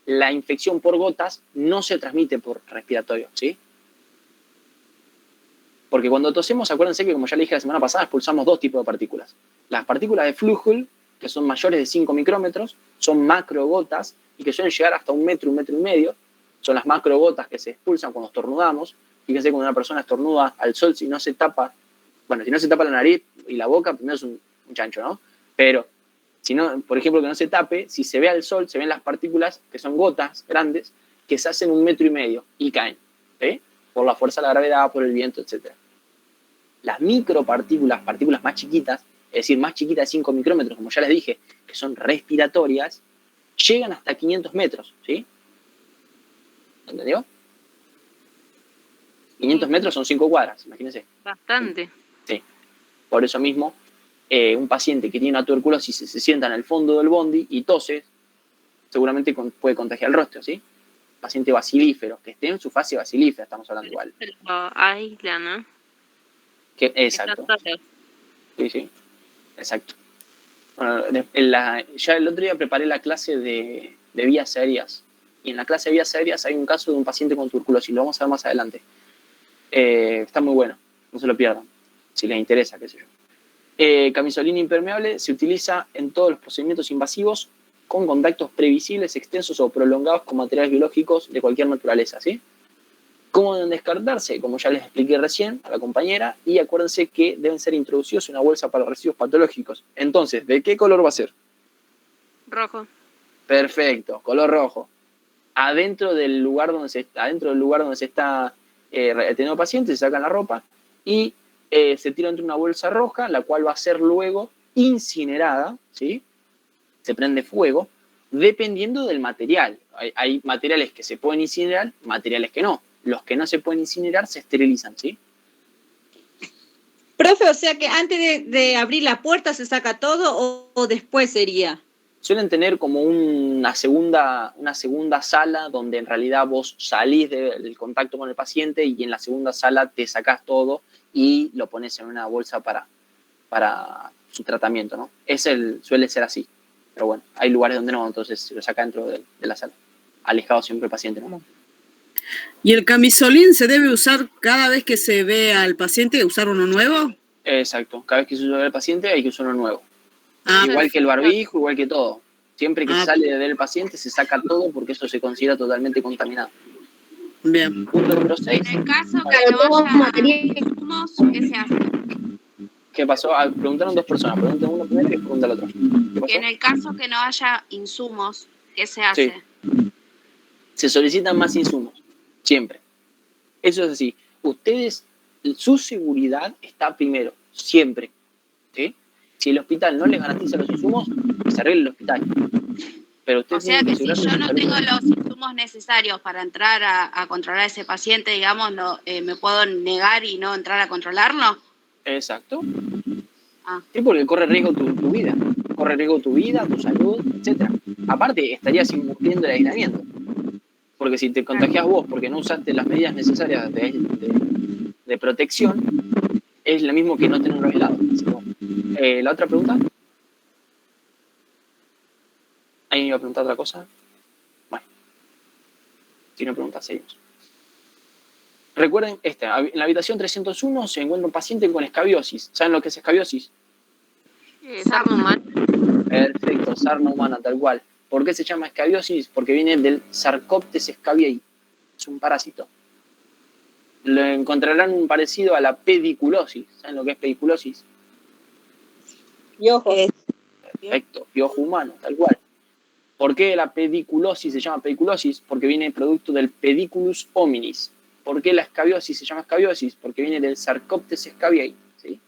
la infección por gotas no se transmite por respiratorio, ¿sí? Porque cuando tosemos, acuérdense que, como ya le dije la semana pasada, expulsamos dos tipos de partículas. Las partículas de Fluchel, que son mayores de 5 micrómetros, son macrogotas y que suelen llegar hasta 1 metro, 1,5 metros. Son las macrogotas que se expulsan cuando estornudamos. Fíjense, cuando una persona estornuda al sol, si no se tapa la nariz y la boca, primero es un chancho, ¿no? Pero Si no, por ejemplo, que no se tape, si se ve al sol, se ven las partículas, que son gotas grandes, que se hacen 1,5 metros y caen, ¿sí? Por la fuerza de la gravedad, por el viento, etc. Las micropartículas, partículas más chiquitas, es decir, más chiquitas de 5 micrómetros, como ya les dije, que son respiratorias, llegan hasta 500 metros, ¿sí? ¿Entendió? 500 metros son 5 cuadras, imagínense. Bastante. Sí. Por eso mismo, un paciente que tiene una tuberculosis se sienta en el fondo del bondi y tose, seguramente puede contagiar el rostro, ¿sí? Paciente bacilífero, que esté en su fase bacilífera, estamos hablando igual. Lo aísla, ¿no? Exacto. Está solo. Sí, sí. Exacto. Bueno, ya el otro día preparé la clase de vías aéreas. Y en la clase de vías aéreas hay un caso de un paciente con tuberculosis. Lo vamos a ver más adelante. Está muy bueno. No se lo pierdan. Si les interesa, qué sé yo. Camisolina impermeable se utiliza en todos los procedimientos invasivos con contactos previsibles, extensos o prolongados con materiales biológicos de cualquier naturaleza, ¿sí? ¿Cómo deben descartarse? Como ya les expliqué recién a la compañera, y acuérdense que deben ser introducidos en una bolsa para residuos patológicos. Entonces, ¿de qué color va a ser? Rojo. Perfecto, color rojo. Adentro del lugar donde se está teniendo paciente, se sacan la ropa y se tira dentro de una bolsa roja, la cual va a ser luego incinerada, ¿sí? Se prende fuego, dependiendo del material. Hay materiales que se pueden incinerar, materiales que no. Los que no se pueden incinerar se esterilizan, ¿sí? Profe, o sea que antes de abrir la puerta se saca todo o después sería. Suelen tener como una segunda sala donde en realidad vos salís del contacto con el paciente y en la segunda sala te sacás todo y lo pones en una bolsa para su tratamiento, ¿no? Suele ser así. Pero bueno, hay lugares donde no, entonces se lo saca dentro de la sala. Alejado siempre el paciente, ¿no? ¿Y el camisolín se debe usar cada vez que se ve al paciente, usar uno nuevo? Exacto. Cada vez que se usa el paciente hay que usar uno nuevo. Ah, Igual que el barbijo, igual que todo. Siempre que sale del paciente se saca todo porque eso se considera totalmente contaminado. bien. Punto número 6. En el caso que no haya insumos, ¿qué se hace? ¿Qué pasó? Preguntaron 2 personas. Pregunta uno primero y pregunta el otro. ¿Qué pasó? En el caso que no haya insumos, ¿qué se hace? Sí. Se solicitan más insumos. Siempre. Eso es así. Ustedes, su seguridad está primero. Siempre. ¿Sí? Si el hospital no les garantiza los insumos, se arregle el hospital. Pero usted O sea que si yo asegurarse no de tengo salud. los insumos necesarios para entrar a controlar a ese paciente, digamos, ¿me puedo negar y no entrar a controlarlo? Exacto. Ah. Sí, porque corre riesgo tu vida. Corre riesgo tu vida, tu salud, etc. Aparte, estarías incumpliendo el aislamiento. Porque si te contagias vos porque no usaste las medidas necesarias de protección, es lo mismo que no tenerlo aislado. ¿La otra pregunta? ¿Alguien iba a preguntar otra cosa? Bueno. Si no preguntas, seguimos. Recuerden, en la habitación 301 se encuentra un paciente con escabiosis. ¿Saben lo que es escabiosis? Sarna humana. Perfecto, sarna humana, tal cual. ¿Por qué se llama escabiosis? Porque viene del Sarcoptes scabiei. Es un parásito. Lo encontrarán un parecido a la pediculosis. ¿Saben lo que es pediculosis? Piojo. Perfecto, piojo humano, tal cual. ¿Por qué la pediculosis se llama pediculosis? Porque viene producto del Pediculus hominis. ¿Por qué la escabiosis se llama escabiosis? Porque viene del Sarcoptes scabiei. ¿Sí?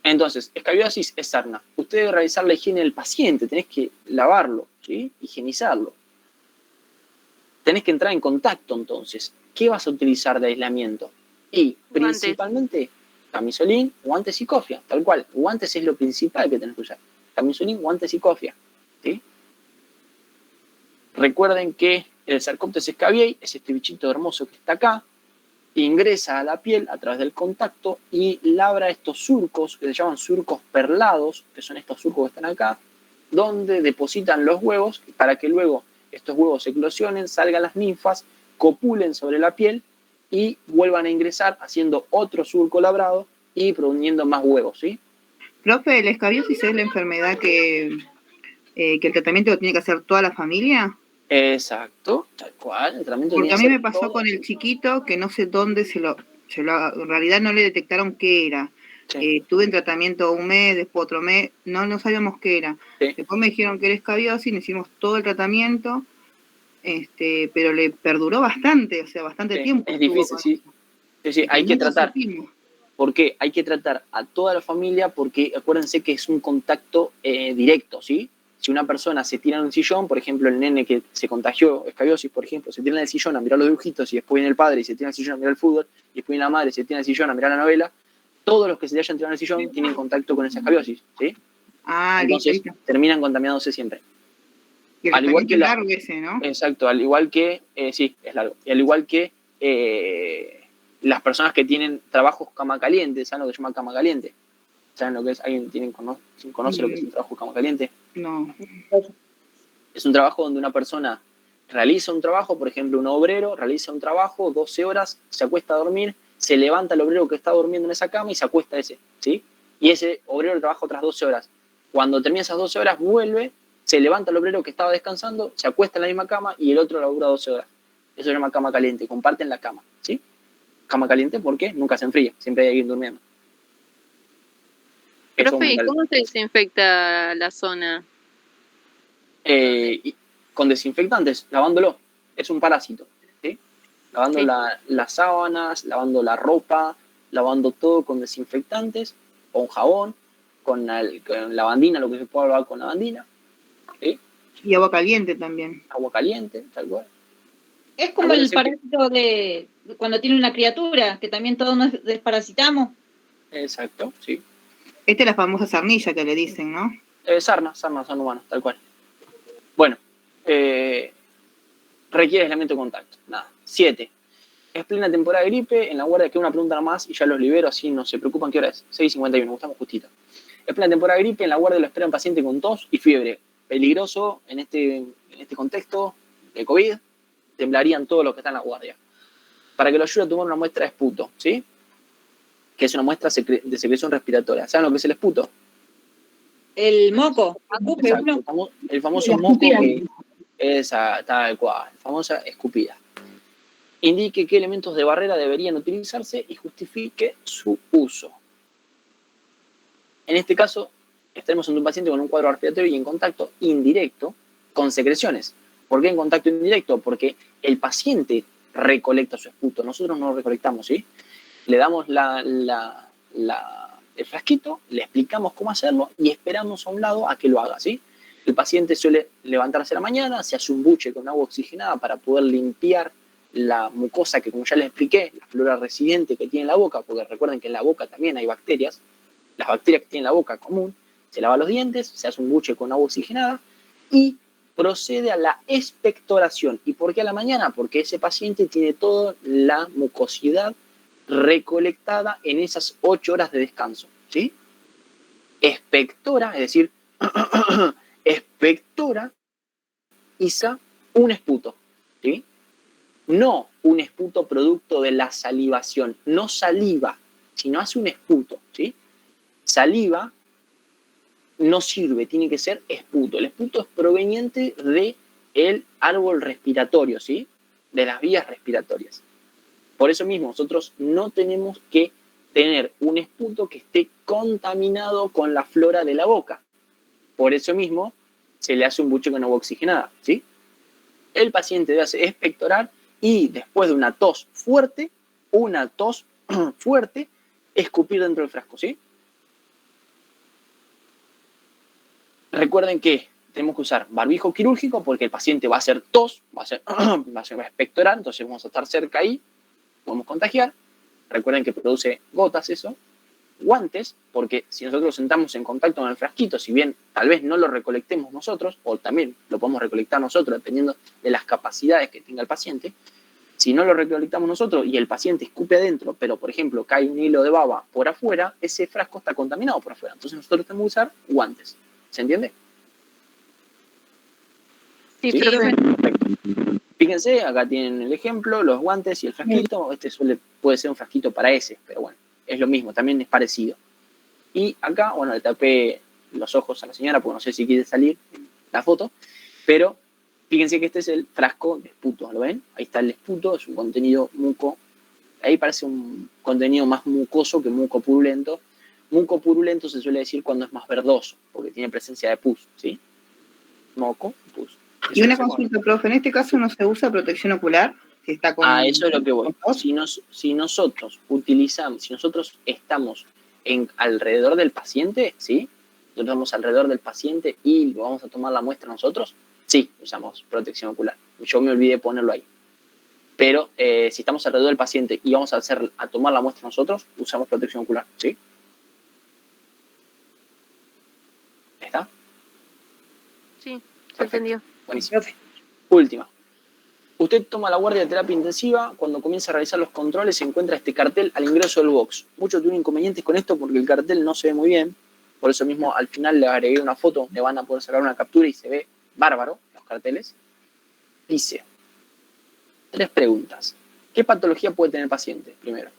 Entonces, escabiosis es sarna. Usted debe realizar la higiene del paciente, tenés que lavarlo, ¿sí? Higienizarlo. Tenés que entrar en contacto, entonces. ¿Qué vas a utilizar de aislamiento? Y Guantes. principalmente camisolín, guantes y cofia, tal cual. Guantes es lo principal que tenés que usar. Camisolín, guantes y cofia. ¿Sí? Recuerden que el Sarcoptes scabiei es este bichito hermoso que está acá, ingresa a la piel a través del contacto y labra estos surcos que se llaman surcos perlados, que son estos surcos que están acá, donde depositan los huevos para que luego estos huevos eclosionen, salgan las ninfas, copulen sobre la piel y vuelvan a ingresar haciendo otro surco labrado y produciendo más huevos, ¿sí? Profe, ¿la escabiosis es la enfermedad que el tratamiento lo tiene que hacer toda la familia? Exacto, tal cual. El tratamiento Porque a tiene mí que me ser pasó todo. con el chiquito que no sé dónde en realidad no le detectaron qué era. Sí. Estuve en tratamiento un mes, después otro mes, no sabíamos qué era. Sí. Después me dijeron que era escabiosis, le hicimos todo el tratamiento, pero le perduró bastante, o sea, bastante Sí, tiempo. es estuvo difícil, con sí. eso. Sí, hay que Nunca tratar. supimos. ¿Por qué? Hay que tratar a toda la familia porque acuérdense que es un contacto directo, ¿sí? Si una persona se tira en un sillón, por ejemplo, el nene que se contagió escabiosis, por ejemplo, se tira en el sillón a mirar los dibujitos y después viene el padre y se tira en el sillón a mirar el fútbol y después viene la madre y se tira en el sillón a mirar la novela, todos los que se hayan tirado en el sillón tienen contacto con esa escabiosis, ¿sí? Ah, Entonces listo. terminan contaminándose siempre. Y el Al igual tratamiento que es la- largo ese, ¿no? Exacto, al igual que, sí, es largo, y al igual que las personas que tienen trabajos cama caliente, ¿saben lo que se llama cama caliente? ¿Saben lo que es? ¿Alguien conoce lo que es un trabajo cama caliente? No. Es un trabajo donde una persona realiza un trabajo, por ejemplo, un obrero realiza un trabajo, 12 horas, se acuesta a dormir, se levanta el obrero que está durmiendo en esa cama y se acuesta ese, ¿sí? Y ese obrero trabaja otras 12 horas. Cuando termina esas 12 horas, vuelve, se levanta el obrero que estaba descansando, se acuesta en la misma cama y el otro labura 12 horas. Eso se llama cama caliente, comparten la cama, ¿sí? Cama caliente porque nunca se enfría, siempre hay alguien durmiendo. Eso Profe, ¿y aumenta cómo se desinfecta la zona? y con desinfectantes, lavándolo. Es un parásito, ¿sí? Lavando Sí. las sábanas, lavando la ropa, lavando todo con desinfectantes, con jabón, con lavandina, lo que se pueda lavar con lavandina, ¿sí? Y agua caliente también. Agua caliente, tal cual. Es como el Acuérdense que- parásito de cuando tiene una criatura, que también todos nos desparasitamos. Exacto, sí. Esta es la famosa sarnilla que le dicen, ¿no? Sarnas son humanos, tal cual. Bueno, requiere aislamiento de contacto. Nada. 7. Es plena temporada de gripe. En la guardia queda una pregunta más y ya los libero, así no se preocupan. ¿Qué hora es? 6:51, estamos justito. Es plena temporada de gripe. En la guardia lo espera un paciente con tos y fiebre. Peligroso en este contexto de COVID. Temblarían todos los que están en la guardia. Para que lo ayude a tomar una muestra de esputo, ¿sí? Que es una muestra de secreción respiratoria. ¿Saben lo que es el esputo? El moco. Escupe Exacto, uno. el famoso La moco escupida. que esa tal cual, famosa escupida. Indique qué elementos de barrera deberían utilizarse y justifique su uso. En este caso, estaremos ante un paciente con un cuadro respiratorio y en contacto indirecto con secreciones. ¿Por qué en contacto indirecto? Porque el paciente recolecta su esputo, nosotros no lo recolectamos, ¿sí? Le damos el frasquito, le explicamos cómo hacerlo y esperamos a un lado a que lo haga, ¿sí? El paciente suele levantarse a la mañana, se hace un buche con agua oxigenada para poder limpiar la mucosa que, como ya les expliqué, la flora residente que tiene en la boca, porque recuerden que en la boca también hay bacterias, las bacterias que tiene la boca común, se lava los dientes, se hace un buche con agua oxigenada y procede a la expectoración. ¿Y por qué a la mañana? Porque ese paciente tiene toda la mucosidad recolectada en esas 8 horas de descanso, ¿sí? Expectora, es decir, expectora y saca un esputo, ¿sí? No un esputo producto de la salivación, no saliva, sino hace un esputo, ¿sí? Saliva no sirve, tiene que ser esputo. El esputo es proveniente del árbol respiratorio, ¿sí? De las vías respiratorias. Por eso mismo, nosotros no tenemos que tener un esputo que esté contaminado con la flora de la boca. Por eso mismo, se le hace un buche con agua oxigenada, ¿sí? El paciente debe hacer expectorar y después de una tos fuerte, escupir dentro del frasco, ¿sí? Recuerden que tenemos que usar barbijo quirúrgico porque el paciente va a hacer tos, va a expectorar, entonces vamos a estar cerca ahí, podemos contagiar. Recuerden que produce gotas eso. Guantes, porque si nosotros sentamos en contacto con el frasquito, si bien tal vez no lo recolectemos nosotros, o también lo podemos recolectar nosotros dependiendo de las capacidades que tenga el paciente, si no lo recolectamos nosotros y el paciente escupe adentro, pero por ejemplo cae un hilo de baba por afuera, ese frasco está contaminado por afuera. Entonces nosotros tenemos que usar guantes. ¿Se entiende? Sí, ¿Sí? profe. Perfecto. Fíjense, acá tienen el ejemplo, los guantes y el frasquito. Este puede ser un frasquito para ese, pero bueno, es lo mismo, también es parecido. Y acá, bueno, le tapé los ojos a la señora porque no sé si quiere salir en la foto, pero fíjense que este es el frasco de esputo, ¿lo ven? Ahí está el esputo, es un contenido muco. Ahí parece un contenido más mucoso que muco purulento, Mucopurulento se suele decir cuando es más verdoso, porque tiene presencia de pus, ¿sí? Moco, pus. Y una consulta, profe, en este caso no se usa protección ocular, si está con... Eso es lo que voy. Si nosotros estamos alrededor del paciente, ¿sí? Nosotros estamos alrededor del paciente y lo vamos a tomar la muestra nosotros, sí, usamos protección ocular. Yo me olvidé ponerlo ahí. Pero si estamos alrededor del paciente y vamos a tomar la muestra nosotros, usamos protección ocular, ¿sí? ¿Está? Sí, se entendió. Buenísimo. Última. Usted toma la guardia de terapia intensiva, cuando comienza a realizar los controles se encuentra este cartel al ingreso del box. Muchos tienen inconvenientes con esto porque el cartel no se ve muy bien, por eso mismo al final le agregué una foto, le van a poder sacar una captura y se ve bárbaro los carteles. Dice, 3 preguntas. ¿Qué patología puede tener el paciente? Primero.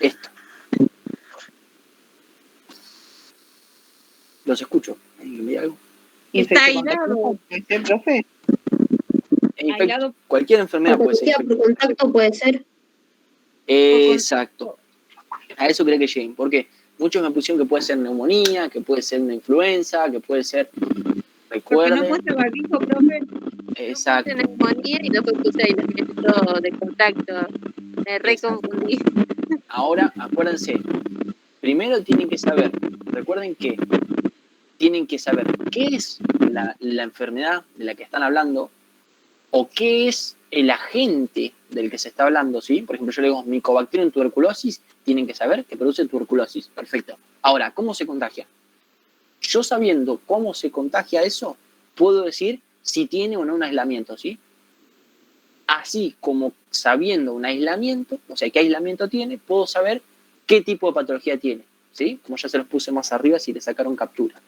Esto. Los escucho. ¿Alguien que me diga algo? Está aislado. Profe. Aislado. Cualquier enfermedad puede ser. Patología por contacto puede ser. Exacto. A eso creo que lleguen. Porque muchos me pusieron que puede ser neumonía, que puede ser una influenza, que puede ser... Porque Recuerden. no muestra barbijo, profe. Exacto. No puse neumonía y después puse aislamiento de contacto. Me reconfundí. Ahora, acuérdense. Primero tienen que saber, recuerden que tienen que saber qué es la enfermedad de la que están hablando o qué es el agente del que se está hablando, ¿sí? Por ejemplo, yo le digo Mycobacterium tuberculosis, tienen que saber que produce tuberculosis. Perfecto. Ahora, ¿cómo se contagia? Yo sabiendo cómo se contagia eso, puedo decir si tiene o no un aislamiento, ¿sí? Así como sabiendo un aislamiento, o sea, qué aislamiento tiene, puedo saber qué tipo de patología tiene, ¿sí? Como ya se los puse más arriba si le sacaron captura.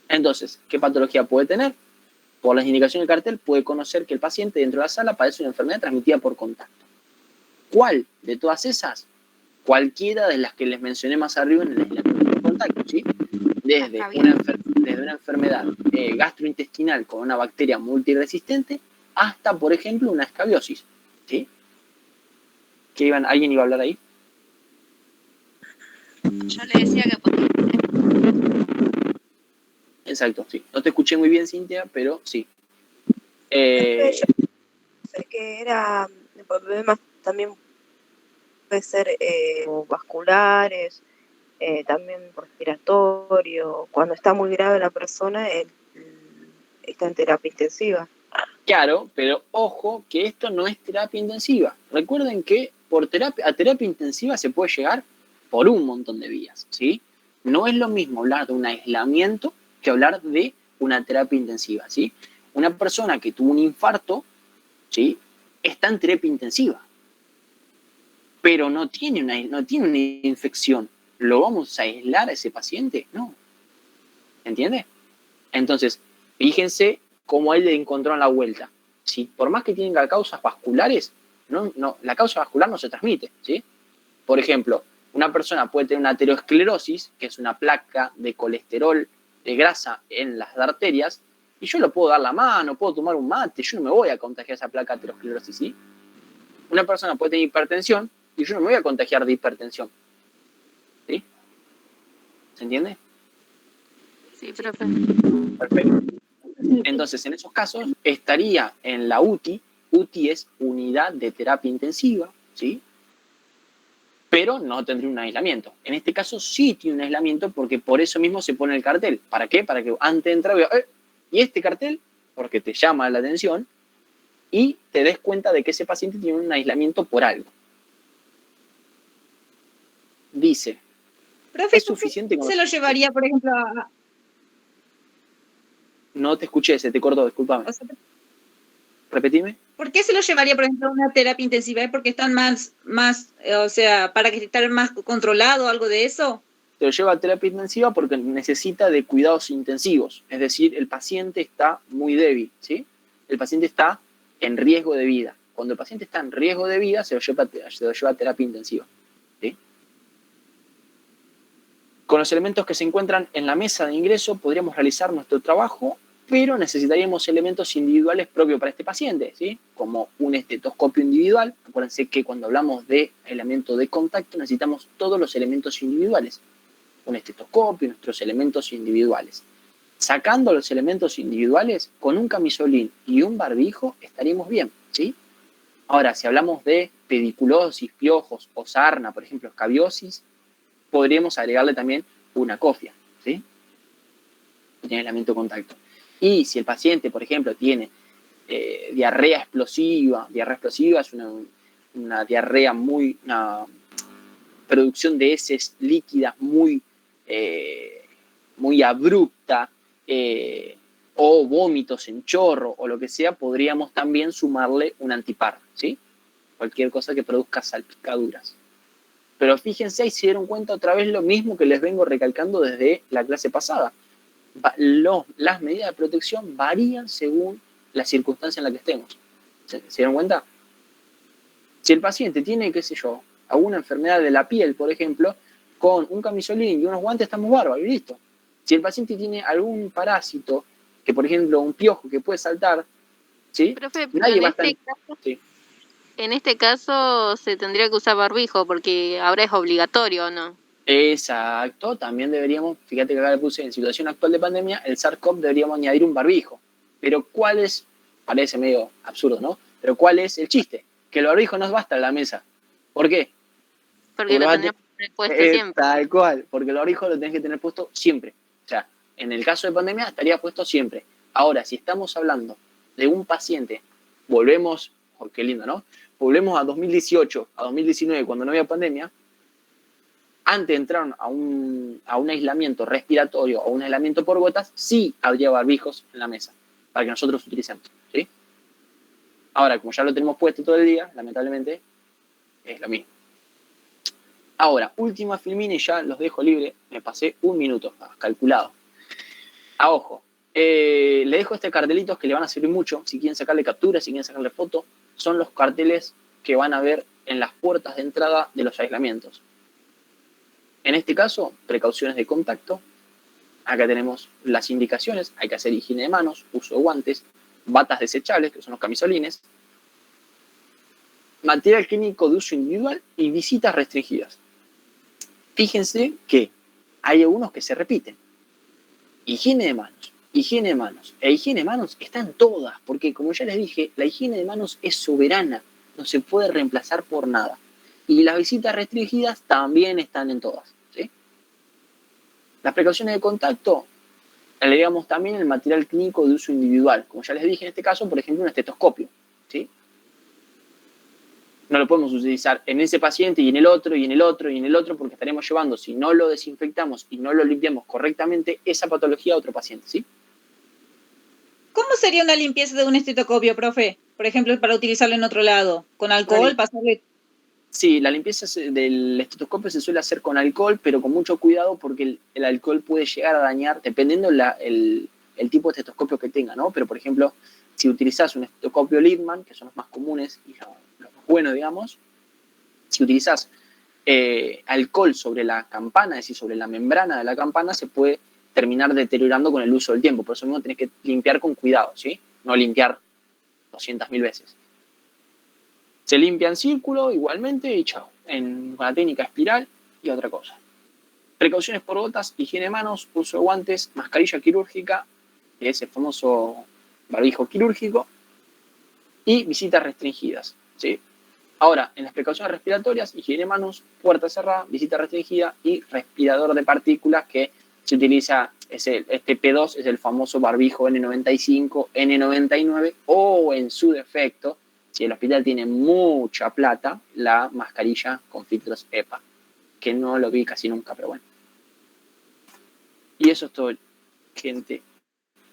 Entonces, ¿qué patología puede tener? Por las indicaciones del cartel, puede conocer que el paciente dentro de la sala padece una enfermedad transmitida por contacto. ¿Cuál de todas esas? Cualquiera de las que les mencioné más arriba en el aislamiento por contacto, ¿sí? Desde una enfermedad gastrointestinal con una bacteria multiresistente hasta, por ejemplo, una escabiosis, ¿sí? ¿Alguien iba a hablar ahí? Yo le decía que Exacto, sí. No te escuché muy bien, Cintia, pero sí. Sé que era problemas también puede ser vasculares, también respiratorio. Cuando está muy grave la persona, está en terapia intensiva. Claro, pero ojo que esto no es terapia intensiva. Recuerden que a terapia intensiva se puede llegar por un montón de vías, ¿sí? No es lo mismo hablar de un aislamiento que hablar de una terapia intensiva, ¿sí? Una persona que tuvo un infarto, ¿sí? Está en terapia intensiva, pero no tiene una infección. ¿Lo vamos a aislar a ese paciente? No. ¿Entiende? Entonces, fíjense cómo a él le encontraron la vuelta. ¿Sí? Por más que tenga causas vasculares, la causa vascular no se transmite, ¿sí? Por ejemplo, una persona puede tener una aterosclerosis, que es una placa de colesterol, de grasa en las arterias, y yo le puedo dar la mano, puedo tomar un mate, yo no me voy a contagiar esa placa de aterosclerosis, ¿sí? Una persona puede tener hipertensión, y yo no me voy a contagiar de hipertensión, ¿sí? ¿Se entiende? Sí, profe. Perfecto. Entonces, en esos casos, estaría en la UTI. UTI es unidad de terapia intensiva, ¿sí? Pero no tendría un aislamiento. En este caso sí tiene un aislamiento porque por eso mismo se pone el cartel. ¿Para qué? Para que antes de entrar vea, y este cartel, porque te llama la atención, y te des cuenta de que ese paciente tiene un aislamiento por algo. Dice, Profe, es suficiente con... se lo llevaría, por ejemplo, a... No te escuché, se te cortó, discúlpame. O sea, Repetime. ¿por qué se lo llevaría, por ejemplo, a una terapia intensiva? ¿Es porque están más, o sea, para que estar más controlado, algo de eso? Te lo lleva a terapia intensiva porque necesita de cuidados intensivos. Es decir, el paciente está muy débil, ¿sí? El paciente está en riesgo de vida. Cuando el paciente está en riesgo de vida, se lo lleva a terapia intensiva, ¿sí? Con los elementos que se encuentran en la mesa de ingreso, podríamos realizar nuestro trabajo pero necesitaríamos elementos individuales propios para este paciente, ¿sí? Como un estetoscopio individual. Acuérdense que cuando hablamos de aislamiento de contacto necesitamos todos los elementos individuales. Un estetoscopio, nuestros elementos individuales. Sacando los elementos individuales, con un camisolín y un barbijo estaríamos bien, ¿sí? Ahora, si hablamos de pediculosis, piojos o sarna, por ejemplo, escabiosis, podríamos agregarle también una cofia, ¿sí? Tiene aislamiento de contacto. Y si el paciente, por ejemplo, tiene diarrea explosiva es una diarrea una producción de heces líquidas muy abrupta, o vómitos en chorro o lo que sea, podríamos también sumarle un antipar, ¿sí? Cualquier cosa que produzca salpicaduras. Pero fíjense y se dieron cuenta otra vez lo mismo que les vengo recalcando desde la clase pasada. Las medidas de protección varían según la circunstancia en la que estemos. ¿Se dieron cuenta? Si el paciente tiene, qué sé yo, alguna enfermedad de la piel, por ejemplo, con un camisolín y unos guantes estamos bárbaros y listo. Si el paciente tiene algún parásito, que por ejemplo un piojo que puede saltar, ¿sí? Profe, pero Nadie va a estar... Sí. en este caso se tendría que usar barbijo porque ahora es obligatorio, ¿o no? Exacto, también deberíamos, fíjate que acá le puse en situación actual de pandemia, el SARS-CoV deberíamos añadir un barbijo. Pero ¿cuál es? Parece medio absurdo, ¿no? Pero ¿cuál es el chiste? Que el barbijo no basta en la mesa. ¿Por qué? Porque lo tendríamos que tener puesto siempre. Tal cual, porque el barbijo lo tenés que tener puesto siempre. O sea, en el caso de pandemia estaría puesto siempre. Ahora, si estamos hablando de un paciente, volvemos, oh, qué lindo, ¿no? Volvemos a 2018, a 2019, cuando no había pandemia, antes de entrar a un aislamiento respiratorio o un aislamiento por gotas, sí habría barbijos en la mesa para que nosotros utilicemos, ¿sí? Ahora, como ya lo tenemos puesto todo el día, lamentablemente, es lo mismo. Ahora, última filmina y ya los dejo libre. Me pasé 1 minuto, calculado. A ojo. Le dejo este cartelitos que le van a servir mucho. Si quieren sacarle captura, si quieren sacarle foto, son los carteles que van a ver en las puertas de entrada de los aislamientos. En este caso, precauciones de contacto. Acá tenemos las indicaciones. Hay que hacer higiene de manos, uso de guantes, batas desechables, que son los camisolines, material clínico de uso individual y visitas restringidas. Fíjense que hay algunos que se repiten. Higiene de manos e higiene de manos están todas, porque como ya les dije, la higiene de manos es soberana, no se puede reemplazar por nada. Y las visitas restringidas también están en todas, ¿sí? Las precauciones de contacto, agregamos también el material clínico de uso individual. Como ya les dije, en este caso, por ejemplo, un estetoscopio, ¿sí? No lo podemos utilizar en ese paciente y en el otro, y en el otro, y en el otro, porque estaremos llevando, si no lo desinfectamos y no lo limpiamos correctamente, esa patología a otro paciente, ¿sí? ¿Cómo sería una limpieza de un estetoscopio, profe? Por ejemplo, para utilizarlo en otro lado. ¿Con alcohol? ¿Pasarle? Sí, la limpieza del estetoscopio se suele hacer con alcohol, pero con mucho cuidado porque el alcohol puede llegar a dañar, dependiendo el tipo de estetoscopio que tenga, ¿no? Pero, por ejemplo, si utilizás un estetoscopio Littmann, que son los más comunes y los más buenos, digamos, si utilizás alcohol sobre la campana, es decir, sobre la membrana de la campana, se puede terminar deteriorando con el uso del tiempo. Por eso mismo tenés que limpiar con cuidado, ¿sí? No limpiar 200.000 veces. Se limpia en círculo igualmente y chao. Con la técnica espiral y otra cosa. Precauciones por gotas, higiene de manos, uso de guantes, mascarilla quirúrgica, que es el famoso barbijo quirúrgico, y visitas restringidas, ¿sí? Ahora, en las precauciones respiratorias, higiene de manos, puerta cerrada, visita restringida y respirador de partículas que se utiliza, este P2 es el famoso barbijo N95, N99 o en su defecto, si el hospital tiene mucha plata, la mascarilla con filtros EPA, que no lo vi casi nunca, pero bueno. Y eso es todo, gente.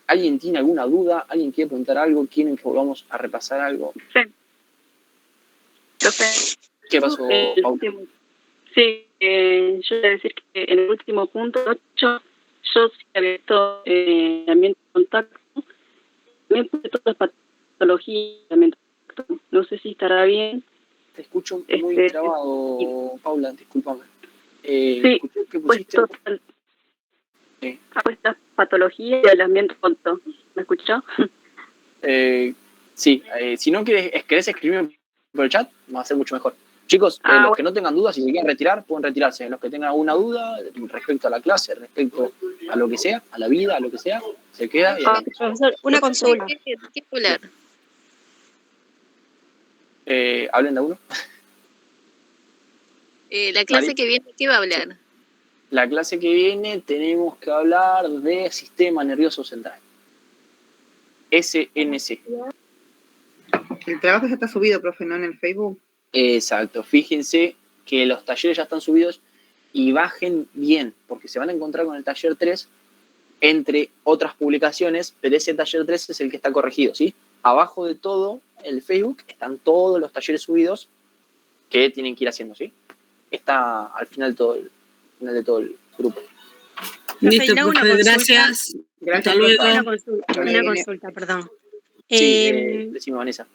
¿Alguien tiene alguna duda? ¿Alguien quiere preguntar algo? ¿Quieren que volvamos a repasar algo? Sí. Profe. ¿Qué pasó, Pau? Sí, yo voy a decir que en el último punto 8, yo sí había visto ambiente de contacto, también puse todas las patologías de ambiente de contacto. No sé si estará bien. Te escucho muy trabado, Paula, discúlpame. Sí, ¿Qué pusiste? puesto estas patologías y aislamiento conto. ¿Me escuchó? Sí, si no querés escribirme por el chat, va a ser mucho mejor. Chicos, los que no tengan dudas, si se quieren retirar, pueden retirarse. Los que tengan alguna duda respecto a la clase, respecto a lo que sea, a la vida, a lo que sea, se queda y adelante. Profesor, una consulta. ¿Qué hablar? Hablen de uno. La clase que viene, ¿qué va a hablar? La clase que viene tenemos que hablar de sistema nervioso central. SNC. El trabajo ya está subido, profe, ¿no? En el Facebook. Exacto. Fíjense que los talleres ya están subidos y bajen bien, porque se van a encontrar con el taller 3 entre otras publicaciones, pero ese taller 3 es el que está corregido, ¿sí? Abajo de todo el Facebook están todos los talleres subidos que tienen que ir haciendo, ¿sí? Está al final de todo el grupo. Listo, Profe, profe, gracias. Hasta luego. Una consulta, perdón. Sí, decime, Vanessa.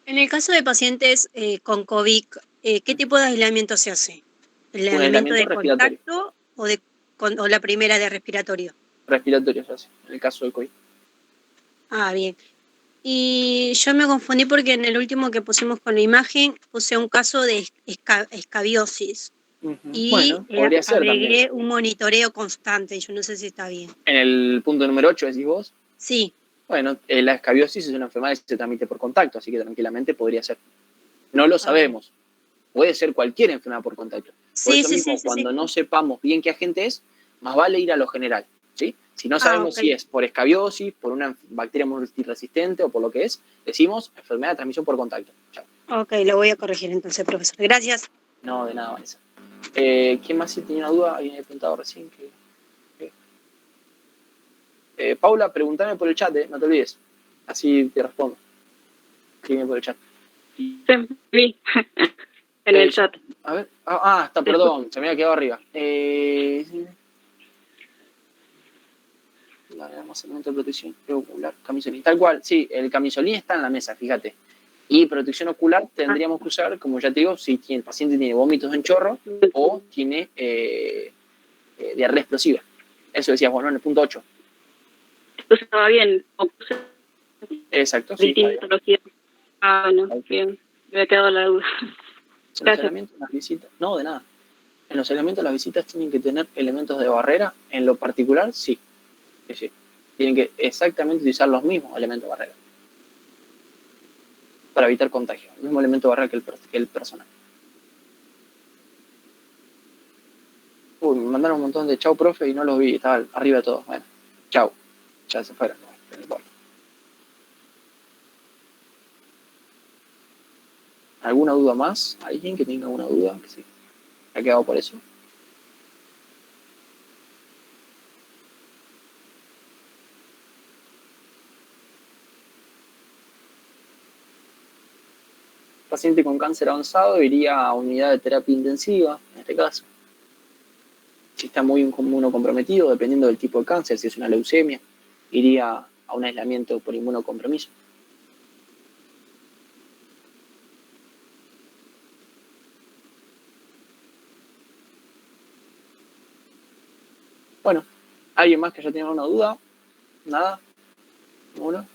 En el caso de pacientes con COVID, ¿qué tipo de aislamiento se hace? ¿El Un aislamiento de aislamiento respiratorio. contacto o la primera de respiratorio? Respiratorio se hace, en el caso del COVID. Ah, bien. Y yo me confundí porque en el último que pusimos con la imagen puse un caso de escabiosis. Y Bueno, podría ser agregué también. un monitoreo constante. Yo no sé si está bien. En el punto número 8, decís vos. Sí. Bueno, la escabiosis es una enfermedad que se transmite por contacto, así que tranquilamente podría ser. No lo sabemos. Puede ser cualquier enfermedad por contacto. Por eso mismo, cuando no sepamos bien qué agente es, más vale ir a lo general, ¿sí? Si no sabemos si es por escabiosis, por una bacteria multiresistente o por lo que es, decimos enfermedad de transmisión por contacto. Chao. Ok, lo voy a corregir entonces, profesor. Gracias. No, de nada, Vanessa. ¿Quién más sí tenía una duda? Alguien había preguntado recién que... Paula, preguntame por el chat, no te olvides. Así te respondo. Escribime por el chat. Sí, vi. En el chat. A ver. Está, perdón, se me había quedado arriba. Damos elemento de protección ocular, camisolín. Tal cual, sí, el camisolín está en la mesa, fíjate. Y protección ocular tendríamos que usar, como ya te digo, si el paciente tiene vómitos en chorro o tiene diarrea explosiva. Eso decías, bueno, en el punto 8. Entonces estaba bien. Exacto, sí. No, bien. Me había quedado la duda. En los elementos de las visitas, no, de nada. En los elementos de las visitas tienen que tener elementos de barrera. En lo particular, sí. Sí. Tienen que exactamente utilizar los mismos elementos de barrera para evitar contagio. El mismo elemento de barrera que el personal. Uy, me mandaron un montón de chau, profe, y no los vi. Estaba arriba de todos. Bueno, chau. Ya se fueron. No importa. ¿Alguna duda más? ¿Alguien que tenga alguna duda? Que sí. ¿Ha quedado por eso? Paciente con cáncer avanzado iría a unidad de terapia intensiva, en este caso. Si está muy inmunocomprometido, dependiendo del tipo de cáncer, si es una leucemia, iría a un aislamiento por inmunocompromiso. Bueno, ¿alguien más que haya tenido una duda? ¿Nada? ¿Ninguno?